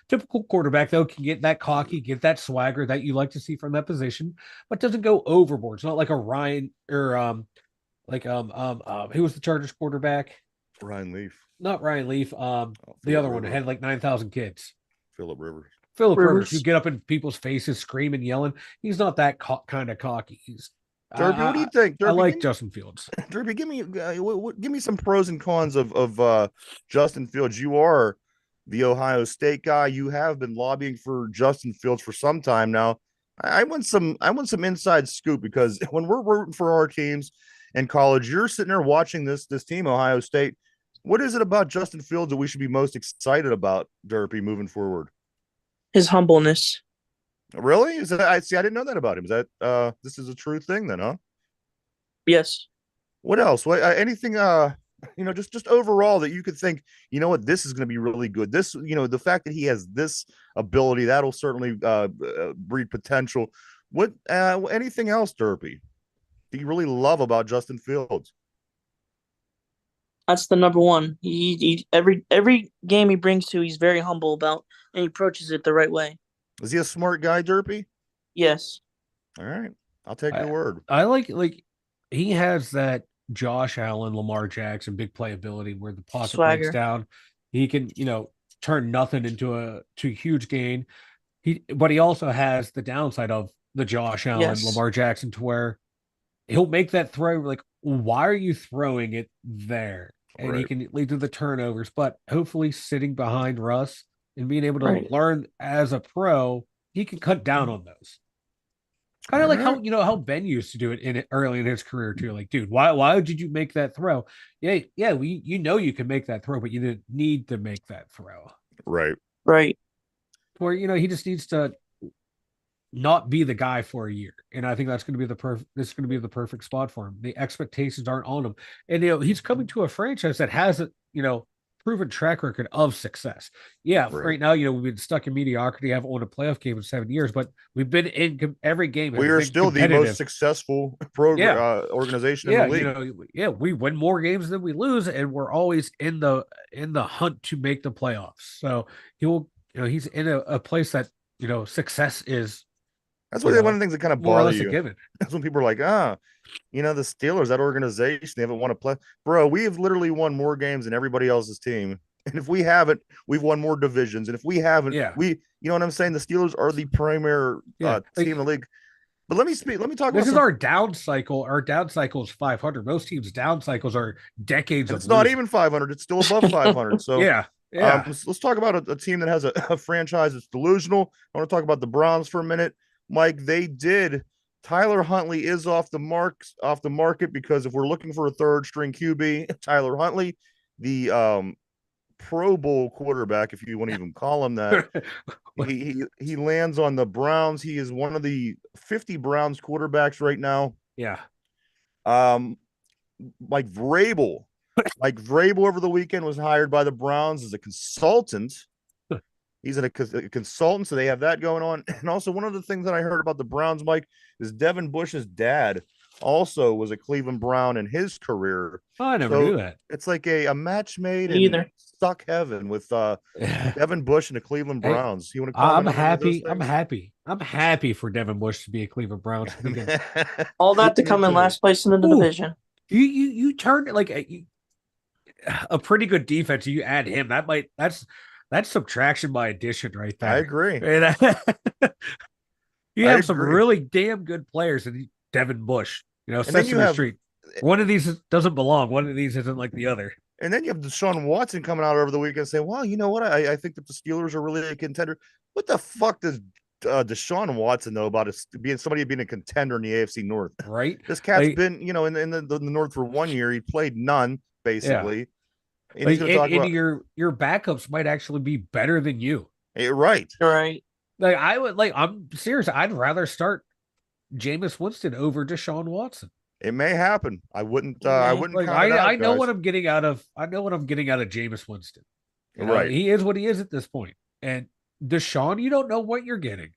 Typical quarterback though, can get that cocky, get that swagger that you like to see from that position, but doesn't go overboard. It's not like a Ryan or who was the Chargers quarterback? Ryan Leaf. Not Ryan Leaf. Oh, The Philip other one Rivers. had like 9,000 kids. Philip Rivers. Philip Rivers, who Rivers. get up in people's faces, screaming, yelling. He's not that kind of cocky. Derby, what do you think? I Derby, like Justin Fields. Derby, give me some pros and cons of Justin Fields. You are the Ohio State guy. You have been lobbying for Justin Fields for some time now. I want some inside scoop because when we're rooting for our teams in college, you're sitting there watching this team, Ohio State. What is it about Justin Fields that we should be most excited about, Derpy, moving forward? His humbleness. Really? Is that I see? I didn't know that about him. Is that this is a true thing then, huh? Yes. What else? What anything? Just overall that you could think. You know what? This is going to be really good. This, the fact that he has this ability that'll certainly breed potential. What? Anything else, Derpy? Do you really love about Justin Fields? That's the number one. He every game he brings to, he's very humble about, and he approaches it the right way. Is he a smart guy, Derpy? Yes. All right, I'll take your word. I like he has that Josh Allen, Lamar Jackson big playability where the pocket breaks Swagger. down. He can, turn nothing into a huge gain. But he also has the downside of the Josh Allen, Yes. Lamar Jackson, to where he'll make that throw. Like, why are you throwing it there? And he Right. can lead to the turnovers. But hopefully, sitting behind Russ and being able to Right. learn as a pro, he can cut down on those. Kind of All like how right. how Ben used to do it early in his career too. Like, dude, why did you make that throw? Yeah, you can make that throw, but you didn't need to make that throw. Right. Right. Where he just needs to not be the guy for a year, and I think that's going to be this is going to be the perfect spot for him. The expectations aren't on him, and he's coming to a franchise that has a proven track record of success. Yeah, right now, we've been stuck in mediocrity, haven't won a playoff game in 7 years, but we've been in every game. We are still the most successful organization in the league. We win more games than we lose, and we're always in the hunt to make the playoffs. So he's in a place that success is. That's one of the things that kind of bother you. Given. That's when people are like, the Steelers, that organization, they haven't won a play. Bro, we have literally won more games than everybody else's team. And if we haven't, we've won more divisions. And if we haven't, you know what I'm saying? The Steelers are the premier team in the league. But let me talk this is our down cycle. Our down cycle is 500. Most teams' down cycles are decades of It's not even 500. It's still above 500. So yeah. Let's talk about a team that has a franchise that's delusional. I want to talk about the Browns for a minute. Mike, Tyler Huntley is off the market because if we're looking for a third string QB, Tyler Huntley, the Pro Bowl quarterback, if you want to even call him that, he lands on the Browns. He is one of the 50 Browns quarterbacks right now. Yeah. Mike Vrabel over the weekend was hired by the Browns as a consultant. He's a consultant, so they have that going on. And also, one of the things that I heard about the Browns, Mike, is Devin Bush's dad also was a Cleveland Brown in his career. Oh, I never knew that. It's like a match made in suck heaven with Devin Bush and the Cleveland Browns. You want to call I'm happy. I'm happy for Devin Bush to be a Cleveland Browns. All that to come in last place in the division. You turn like a pretty good defense. You add him. That's subtraction by addition right there. I agree. You have some really damn good players in Devin Bush. Sesame Street. One of these doesn't belong. One of these isn't like the other. And then you have Deshaun Watson coming out over the weekend saying, well, you know what? I think that the Steelers are really a contender. What the fuck does Deshaun Watson know about being a contender in the AFC North? Right. This cat's been, in the North for 1 year. He played none, basically. Yeah. And he's going to talk about your backups might actually be better than you. Right. Right. I'm serious. I'd rather start Jameis Winston over Deshaun Watson. It may happen. I wouldn't. I know what I'm getting out of. I know what I'm getting out of Jameis Winston. He is what he is at this point. And Deshaun, you don't know what you're getting.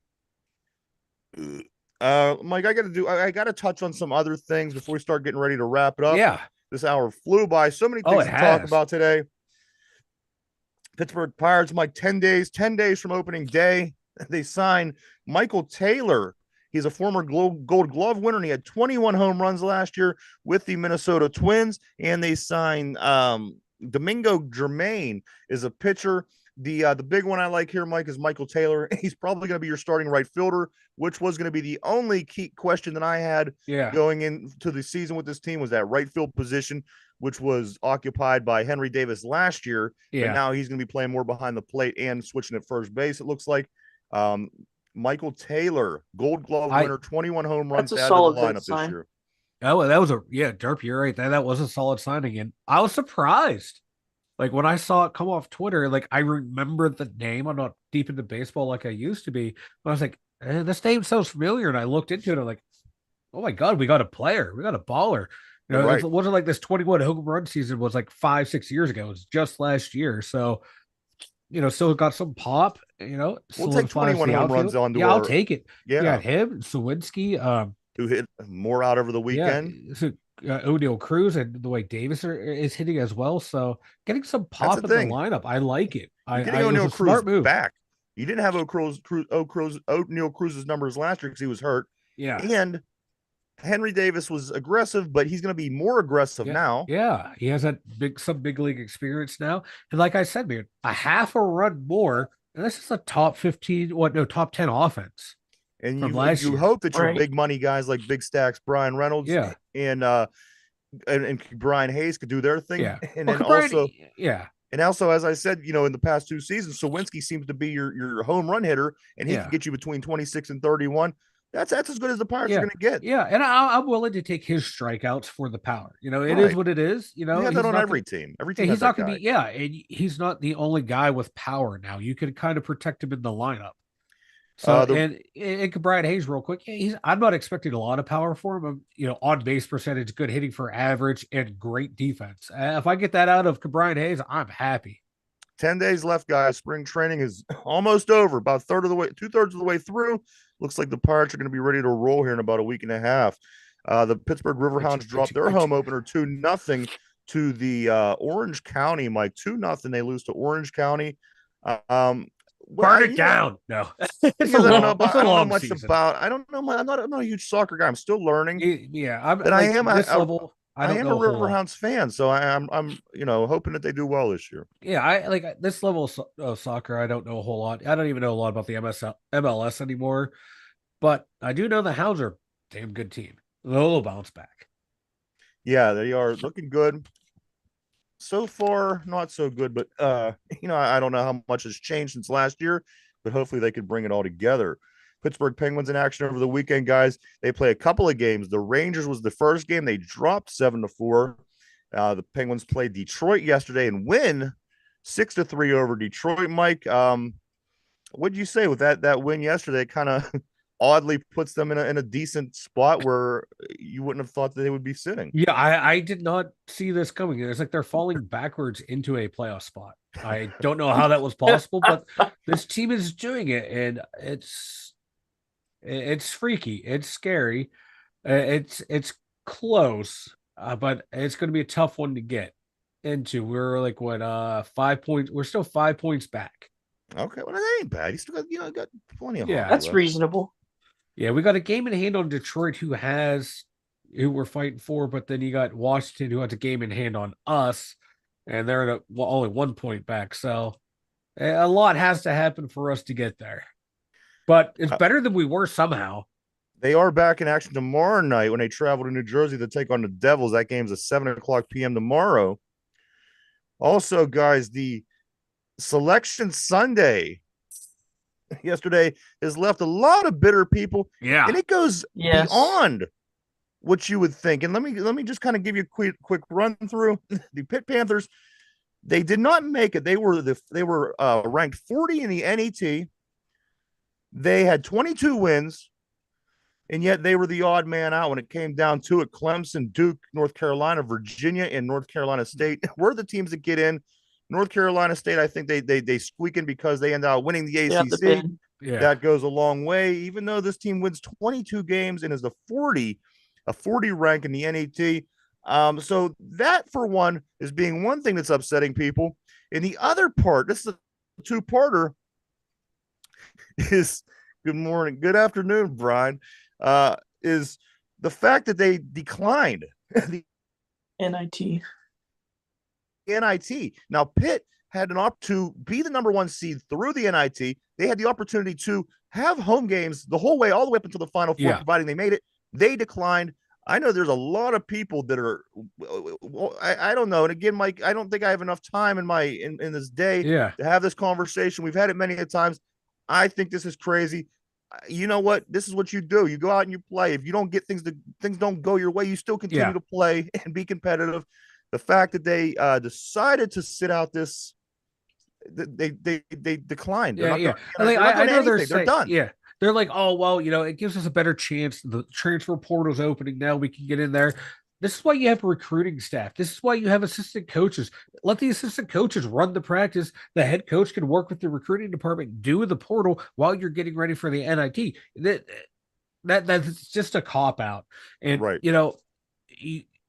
Mike, I gotta touch on some other things before we start getting ready to wrap it up. Yeah. This hour flew by. So many Oh, things it to talk has. about today. Pittsburgh Pirates, Mike, 10 days from opening day, they sign Michael Taylor. He's a former Gold Glove winner, and he had 21 home runs last year with the Minnesota Twins. And they sign Domingo Germain is a pitcher. The big one I like here, Mike, is Michael Taylor. He's probably going to be your starting right fielder, which was going to be the only key question that I had Yeah. going into the season with this team was that right field position, which was occupied by Henry Davis last year, but Yeah. now he's going to be playing more behind the plate and switching at first base. It looks like um, Michael Taylor, Gold Glove I winner, 21 home That's runs a added to the solid vet lineup this sign. year. Oh, that was Derp, you're right. That was a solid signing. And I was surprised. Like when I saw it come off Twitter, like I remember the name. I'm not deep into baseball like I used to be. But I was like, this name sounds familiar. And I looked into it. I'm like, oh my God, we got a player. We got a baller. You know, Right. it wasn't like this 21 home run season was like 5, 6 years ago. It was just last year. So, still got some pop, We'll take solidifies 21 the home runs outfield. onto Yeah, I'll our, take it. You yeah, got him, Sawinski, who hit more out over the yeah, weekend. so O'Neal Cruz and the way Davis is hitting as well. So getting some That's the pop in the thing. lineup. I like it. You're getting It was O'Neal a Cruz smart move. back. You didn't have O'Neal Cruz's numbers last year because he was hurt. Yeah. And Henry Davis was aggressive, but he's going to be more aggressive Yeah. now. Yeah. He has some big league experience now. And like I said, man, a half a run more. And this is a top 15, top 10 offense And from you last you year. hope that your Right. big money guys like Big Stacks, Brian Reynolds, Yeah. and Brian Hayes could do their thing. Yeah. And Well, then Cabrera, yeah. and also, as I said, in the past 2 seasons, Sawinski seems to be your home run hitter, and he can Yeah. get you between 26 and 31. That's as good as the Pirates are Yeah. going to get. Yeah. And I'm willing to take his strikeouts for the power. It is Right. what it is. You have that on every team. Every team has He's that not going to guy. be, yeah. And he's not the only guy with power now. You can kind of protect him in the lineup. So, The and Brian Hayes, real quick, I'm not expecting a lot of power for him. On base percentage, good hitting for average, and great defense. If I get that out of Brian Hayes, I'm happy. 10 days left, guys. Spring training is almost over, about two-thirds of the way through. Looks like the Pirates are going to be ready to roll here in about a week and a half. The Pittsburgh Riverhounds dropped their home opener 2-0 to the Orange County, Mike. 2-0. They lose to Orange County. Burn it down. No, it's I don't know much season. About. I don't know. I'm not a huge soccer guy. I'm still learning. Yeah, I'm. But like, I am this level. I am a Riverhounds fan, so I'm hoping that they do well this year. Yeah, I like this level of soccer. I don't know a whole lot. I don't even know a lot about the MLS anymore, but I do know the Hounds are a damn good team. They'll bounce back. Yeah, they are looking good. So far, not so good, but I don't know how much has changed since last year, but hopefully they could bring it all together. Pittsburgh Penguins in action over the weekend, guys. They play a couple of games. The Rangers was the first game. They dropped 7-4. The Penguins played Detroit yesterday and win 6-3 over Detroit. Mike, what did you say with that win yesterday? Kind of oddly puts them in a decent spot where you wouldn't have thought that they would be sitting. Yeah, I did not see this coming. It's like they're falling backwards into a playoff spot. I don't know how that was possible, but this team is doing it, and it's freaky. It's scary. It's close, but it's going to be a tough one to get into. We're like 5 points. We're still 5 points back. Okay, well that ain't bad. You still got got plenty of that's left. Reasonable. Yeah, we got a game in hand on Detroit who we're fighting for, but then you got Washington who has a game in hand on us, and they're only 1 point back. So a lot has to happen for us to get there. But it's better than we were somehow. They are back in action tomorrow night when they travel to New Jersey to take on the Devils. That game's at 7:00 p.m. tomorrow. Also, guys, the Selection Sunday yesterday has left a lot of bitter people. Yeah. And it goes beyond what you would think. And let me just kind of give you a quick run through. The Pitt Panthers, they did not make it. They were ranked 40 in the NET. They had 22 wins, and yet they were the odd man out when it came down to it. Clemson, Duke, North Carolina, Virginia, and North Carolina State were the teams that get in. North Carolina State, I think they squeak in because they end up winning the They have the ACC. bid. Yeah. That goes a long way. Even though this team wins 22 games and is a 40 rank in the NET. So that for one is being one thing that's upsetting people. And the other part, this is a two-parter, is good morning, good afternoon, Brian. Is the fact that they declined the NIT. NIT. Now, Pitt had an opportunity to be the number one seed through the NIT. They had the opportunity to have home games the whole way, all the way up until the Final Four, providing they made it. They declined. I know there's a lot of people that are, I don't know. And again, Mike, I don't think I have enough time in this day to have this conversation. We've had it many times. I think this is crazy. You know what? This is what you do. You go out and you play. If you don't get things don't go your way, you still continue to play and be competitive. The fact that they decided to sit out this, they declined. Yeah, yeah. I know they're done. Yeah, they're like, oh well, it gives us a better chance. The transfer portal's opening now. We can get in there. This is why you have a recruiting staff. This is why you have assistant coaches. Let the assistant coaches run the practice. The head coach can work with the recruiting department, do the portal while you're getting ready for the NIT. That's just a cop out. And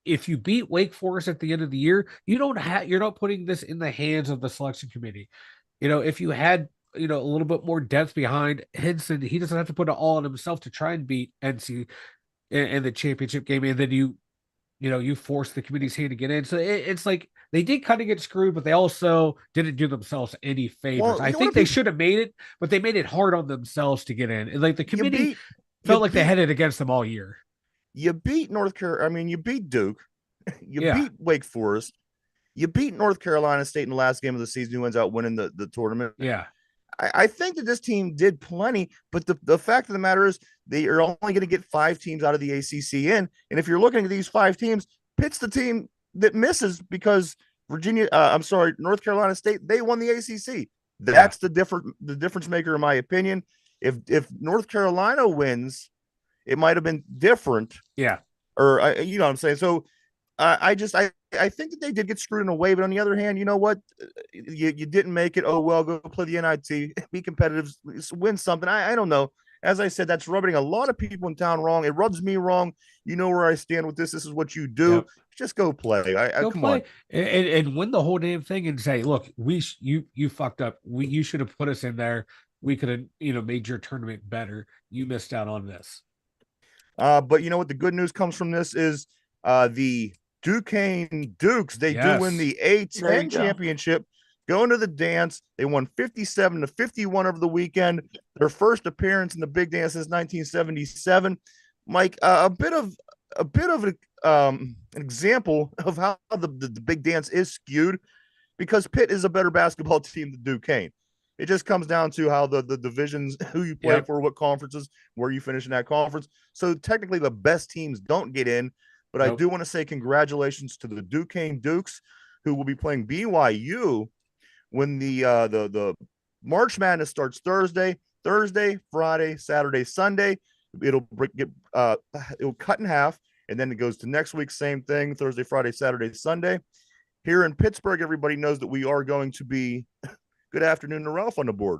if you beat Wake Forest at the end of the year, you're not putting this in the hands of the selection committee. If you had a little bit more depth behind Henson, he doesn't have to put it all on himself to try and beat NC in the championship game, and then you force the committee's hand to get in. So it's like they did kind of get screwed, but they also didn't do themselves any favors. Well, I think they should have made it, but they made it hard on themselves to get in. And like the committee felt like they had it against them all year. You beat North Carolina. I mean, you beat Duke. You beat Wake Forest. You beat North Carolina State in the last game of the season, who ends out winning the tournament. Yeah. I think that this team did plenty, but the fact of the matter is they are only going to get 5 teams out of the ACC in. And if you're looking at these 5 teams, Pitt's the team that misses because North Carolina State, they won the ACC. That's the difference maker, in my opinion. If North Carolina wins, it might have been different. Yeah. Or, you know what I'm saying? So I think that they did get screwed in a way, but on the other hand, you know what? You didn't make it. Oh, well, go play the NIT, be competitive, win something. I don't know. As I said, that's rubbing a lot of people in town wrong. It rubs me wrong. You know where I stand with this. This is what you do. Yep. Just go play. Go come play. On. And win the whole damn thing and say, look, you fucked up. You should have put us in there. We could have, made your tournament better. You missed out on this. But you know what? The good news comes from this is the Duquesne Dukes. They do win the A10 championship. Going to the dance. They won 57-51 over the weekend. Their first appearance in the big dance since 1977. Mike, a bit of an example of how the big dance is skewed, because Pitt is a better basketball team than Duquesne. It just comes down to how the divisions, who you play for, what conferences, where you finish in that conference. So technically the best teams don't get in, but I do want to say congratulations to the Duquesne Dukes, who will be playing BYU when the March Madness starts Thursday, Friday, Saturday, Sunday. It'll cut in half, and then it goes to next week, same thing, Thursday, Friday, Saturday, Sunday. Here in Pittsburgh, everybody knows that we are going to be good afternoon to Ralph on the board.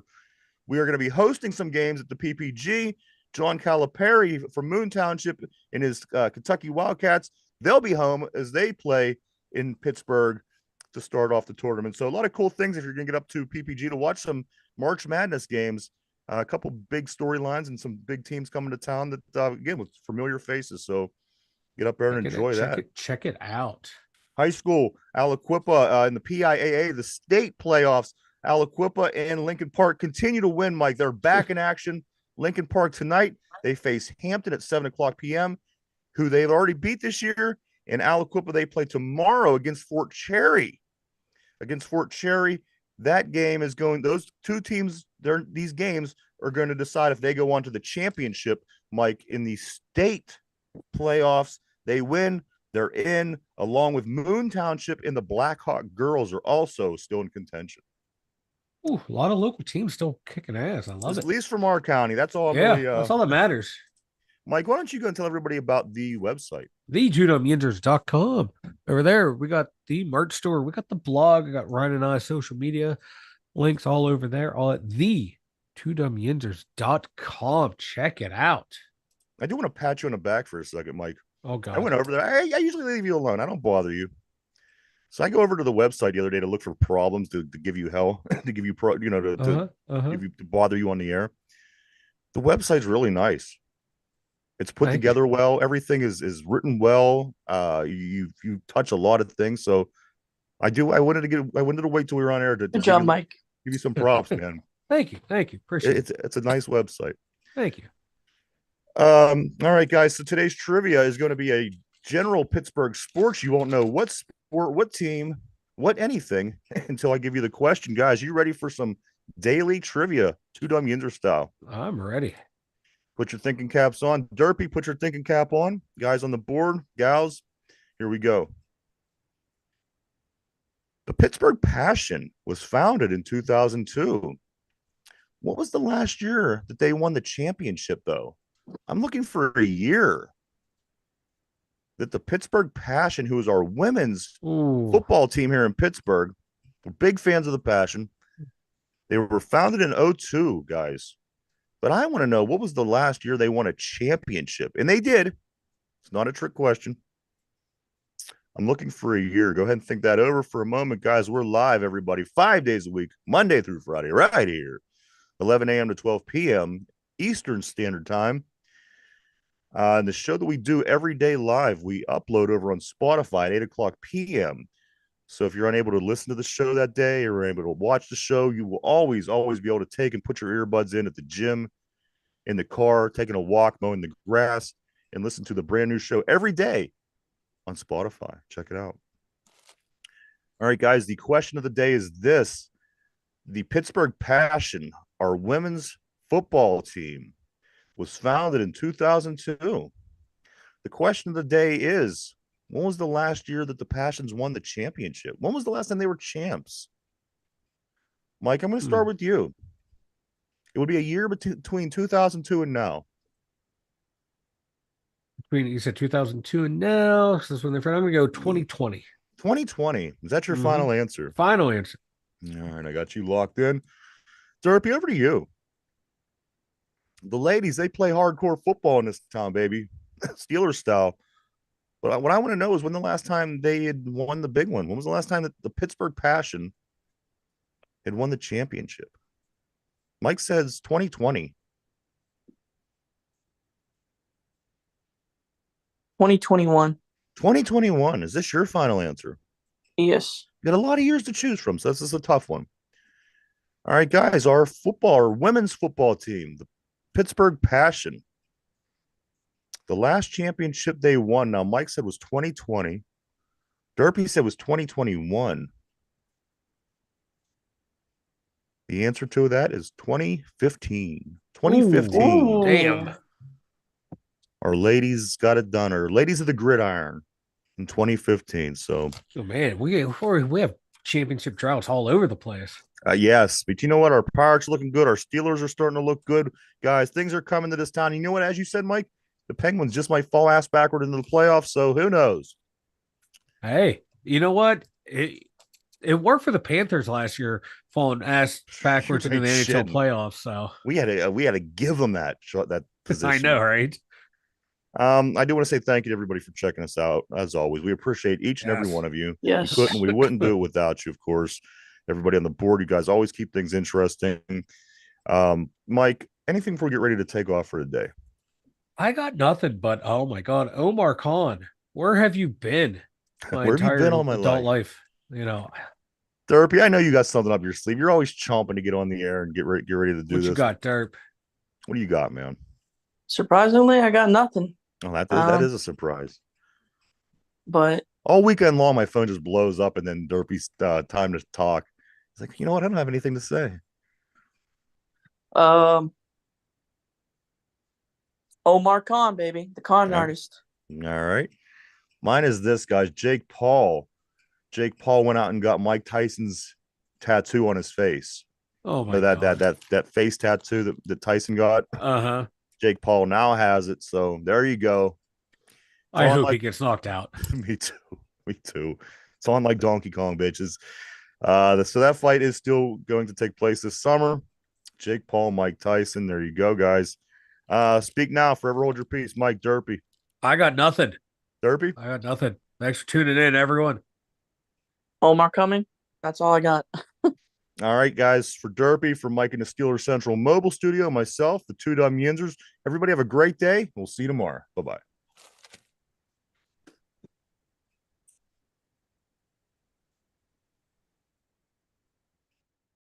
We are going to be hosting some games at the PPG. John Calipari from Moon Township and his Kentucky Wildcats, they'll be home as they play in Pittsburgh to start off the tournament. So a lot of cool things if you're going to get up to PPG to watch some March Madness games. A couple big storylines and some big teams coming to town that, again, with familiar faces. So get up there and enjoy that. Check it out. High school, Aliquippa in the PIAA, the state playoffs. Aliquippa and Lincoln Park continue to win, Mike. They're back in action. Lincoln Park tonight, they face Hampton at 7:00 p.m., who they've already beat this year. And Aliquippa, they play tomorrow against Fort Cherry. That game is going, those two teams, these games are going to decide if they go on to the championship, Mike, in the state playoffs. They win, they're in, along with Moon Township, and the Blackhawk girls are also still in contention. Ooh, a lot of local teams still kicking ass. I love it. At least from our county. That's all. That's all that matters. Mike, why don't you go and tell everybody about the website? The2dumbyenders.com. Over there, we got the merch store. We got the blog. I got Ryan and I social media links all over there, all at the2dumbyenders.com. Check it out. I do want to pat you on the back for a second, Mike. Oh, God. I went over there. I usually leave you alone. I don't bother you. So I go over to the website the other day to look for problems to give you hell, to give you to give you to bother you on the air. The website's really nice. It's put Thank together well. Everything is written well. You touch a lot of things. So I wanted to wait till we were on air to Good job, Mike. give you some props, man. Thank you. Appreciate it. It's a nice website. Thank you. All right, guys. So today's trivia is going to be a general Pittsburgh sports. You won't know what sport, what team, what anything until I give you the question. Guys, you ready for some daily trivia? Two Dumb Yinzer style. I'm ready. Put your thinking caps on. Derpy, put your thinking cap on. Guys on the board, gals, here we go. The Pittsburgh Passion was founded in 2002. What was the last year that they won the championship, though? I'm looking for a year that the Pittsburgh Passion, who is our women's football team here in Pittsburgh, we're big fans of the Passion. They were founded in 2002, guys. But I want to know, what was the last year they won a championship? And they did. It's not a trick question. I'm looking for a year. Go ahead and think that over for a moment, guys. We're live, everybody, 5 days a week, Monday through Friday, right here, 11 a.m. to 12 p.m. Eastern Standard Time. And the show that we do every day live, we upload over on Spotify at 8 o'clock p.m. So if you're unable to listen to the show that day or able to watch the show, you will always be able to take and put your earbuds in at the gym, in the car, taking a walk, mowing the grass, and listen to the brand new show every day on Spotify. Check it out. All right, guys, the question of the day is this. The Pittsburgh Passion, our women's football team, was founded in 2002. The question of the day is, when was the last year that the Passions won the championship? When was the last time they were champs? Mike, I'm going to start with you. It would be a year between 2002 and now. You said 2002 and now. This is when they're. I'm going to go 2020. 2020. Is that your final answer? Final answer. All right, I got you locked in. Derpy, over to you. The ladies, they play hardcore football in this town, baby. Steeler style. But what I want to know is when the last time they had won the big one. When was the last time that the Pittsburgh Passion had won the championship? Mike says 2020. 2021. 2021. Is this your final answer? Yes. You got a lot of years to choose from, so this is a tough one. All right, guys, our women's football team, the Pittsburgh Passion. The last championship they won, now Mike said was 2020. Derpy said was 2021. The answer to that is 2015. 2015. Ooh, damn. Our ladies got it done. Our ladies of the gridiron in 2015. So, man, we have championship droughts all over the place. Yes, but you know what? Our Pirates are looking good. Our Steelers are starting to look good. Guys, things are coming to this town. You know what? As you said, Mike, the Penguins just might fall ass backward into the playoffs, so who knows? Hey, you know what? It worked for the Panthers last year, falling ass backwards into the NHL playoffs. So we had to give them that position. I know, right? I do want to say thank you to everybody for checking us out. As always, we appreciate each and every one of you. Yes, we wouldn't do it without you, of course. Everybody on the board, you guys always keep things interesting. Mike, anything before we get ready to take off for the day? I got nothing, but oh my God, Omar Khan, where have you been? Where have you been all my adult life? You know, Derpy, I know you got something up your sleeve. You're always chomping to get on the air and get ready to do this. What you got, Derp? What do you got, man? Surprisingly, I got nothing. Oh, that is a surprise. But all weekend long, my phone just blows up, and then Derpy's time to talk. It's like, you know what? I don't have anything to say. Omar Khan, baby, the con artist. All right. Mine is this, guys. Jake Paul went out and got Mike Tyson's tattoo on his face. Oh my God. That face tattoo that Tyson got. Uh-huh. Jake Paul now has it. So there you go. It's I on hope he like gets knocked out. me too. Me too. It's on like Donkey Kong, bitches. So that fight is still going to take place this summer. Jake Paul, Mike Tyson. There you go, guys. Speak now, forever hold your peace. Mike Derpy. I got nothing. Derpy? I got nothing. Thanks for tuning in, everyone. Omar coming. That's all I got. All right, guys. For Derpy, for Mike in the Steeler Central Mobile Studio, myself, the two dumb Yinzers. Everybody have a great day. We'll see you tomorrow. Bye-bye.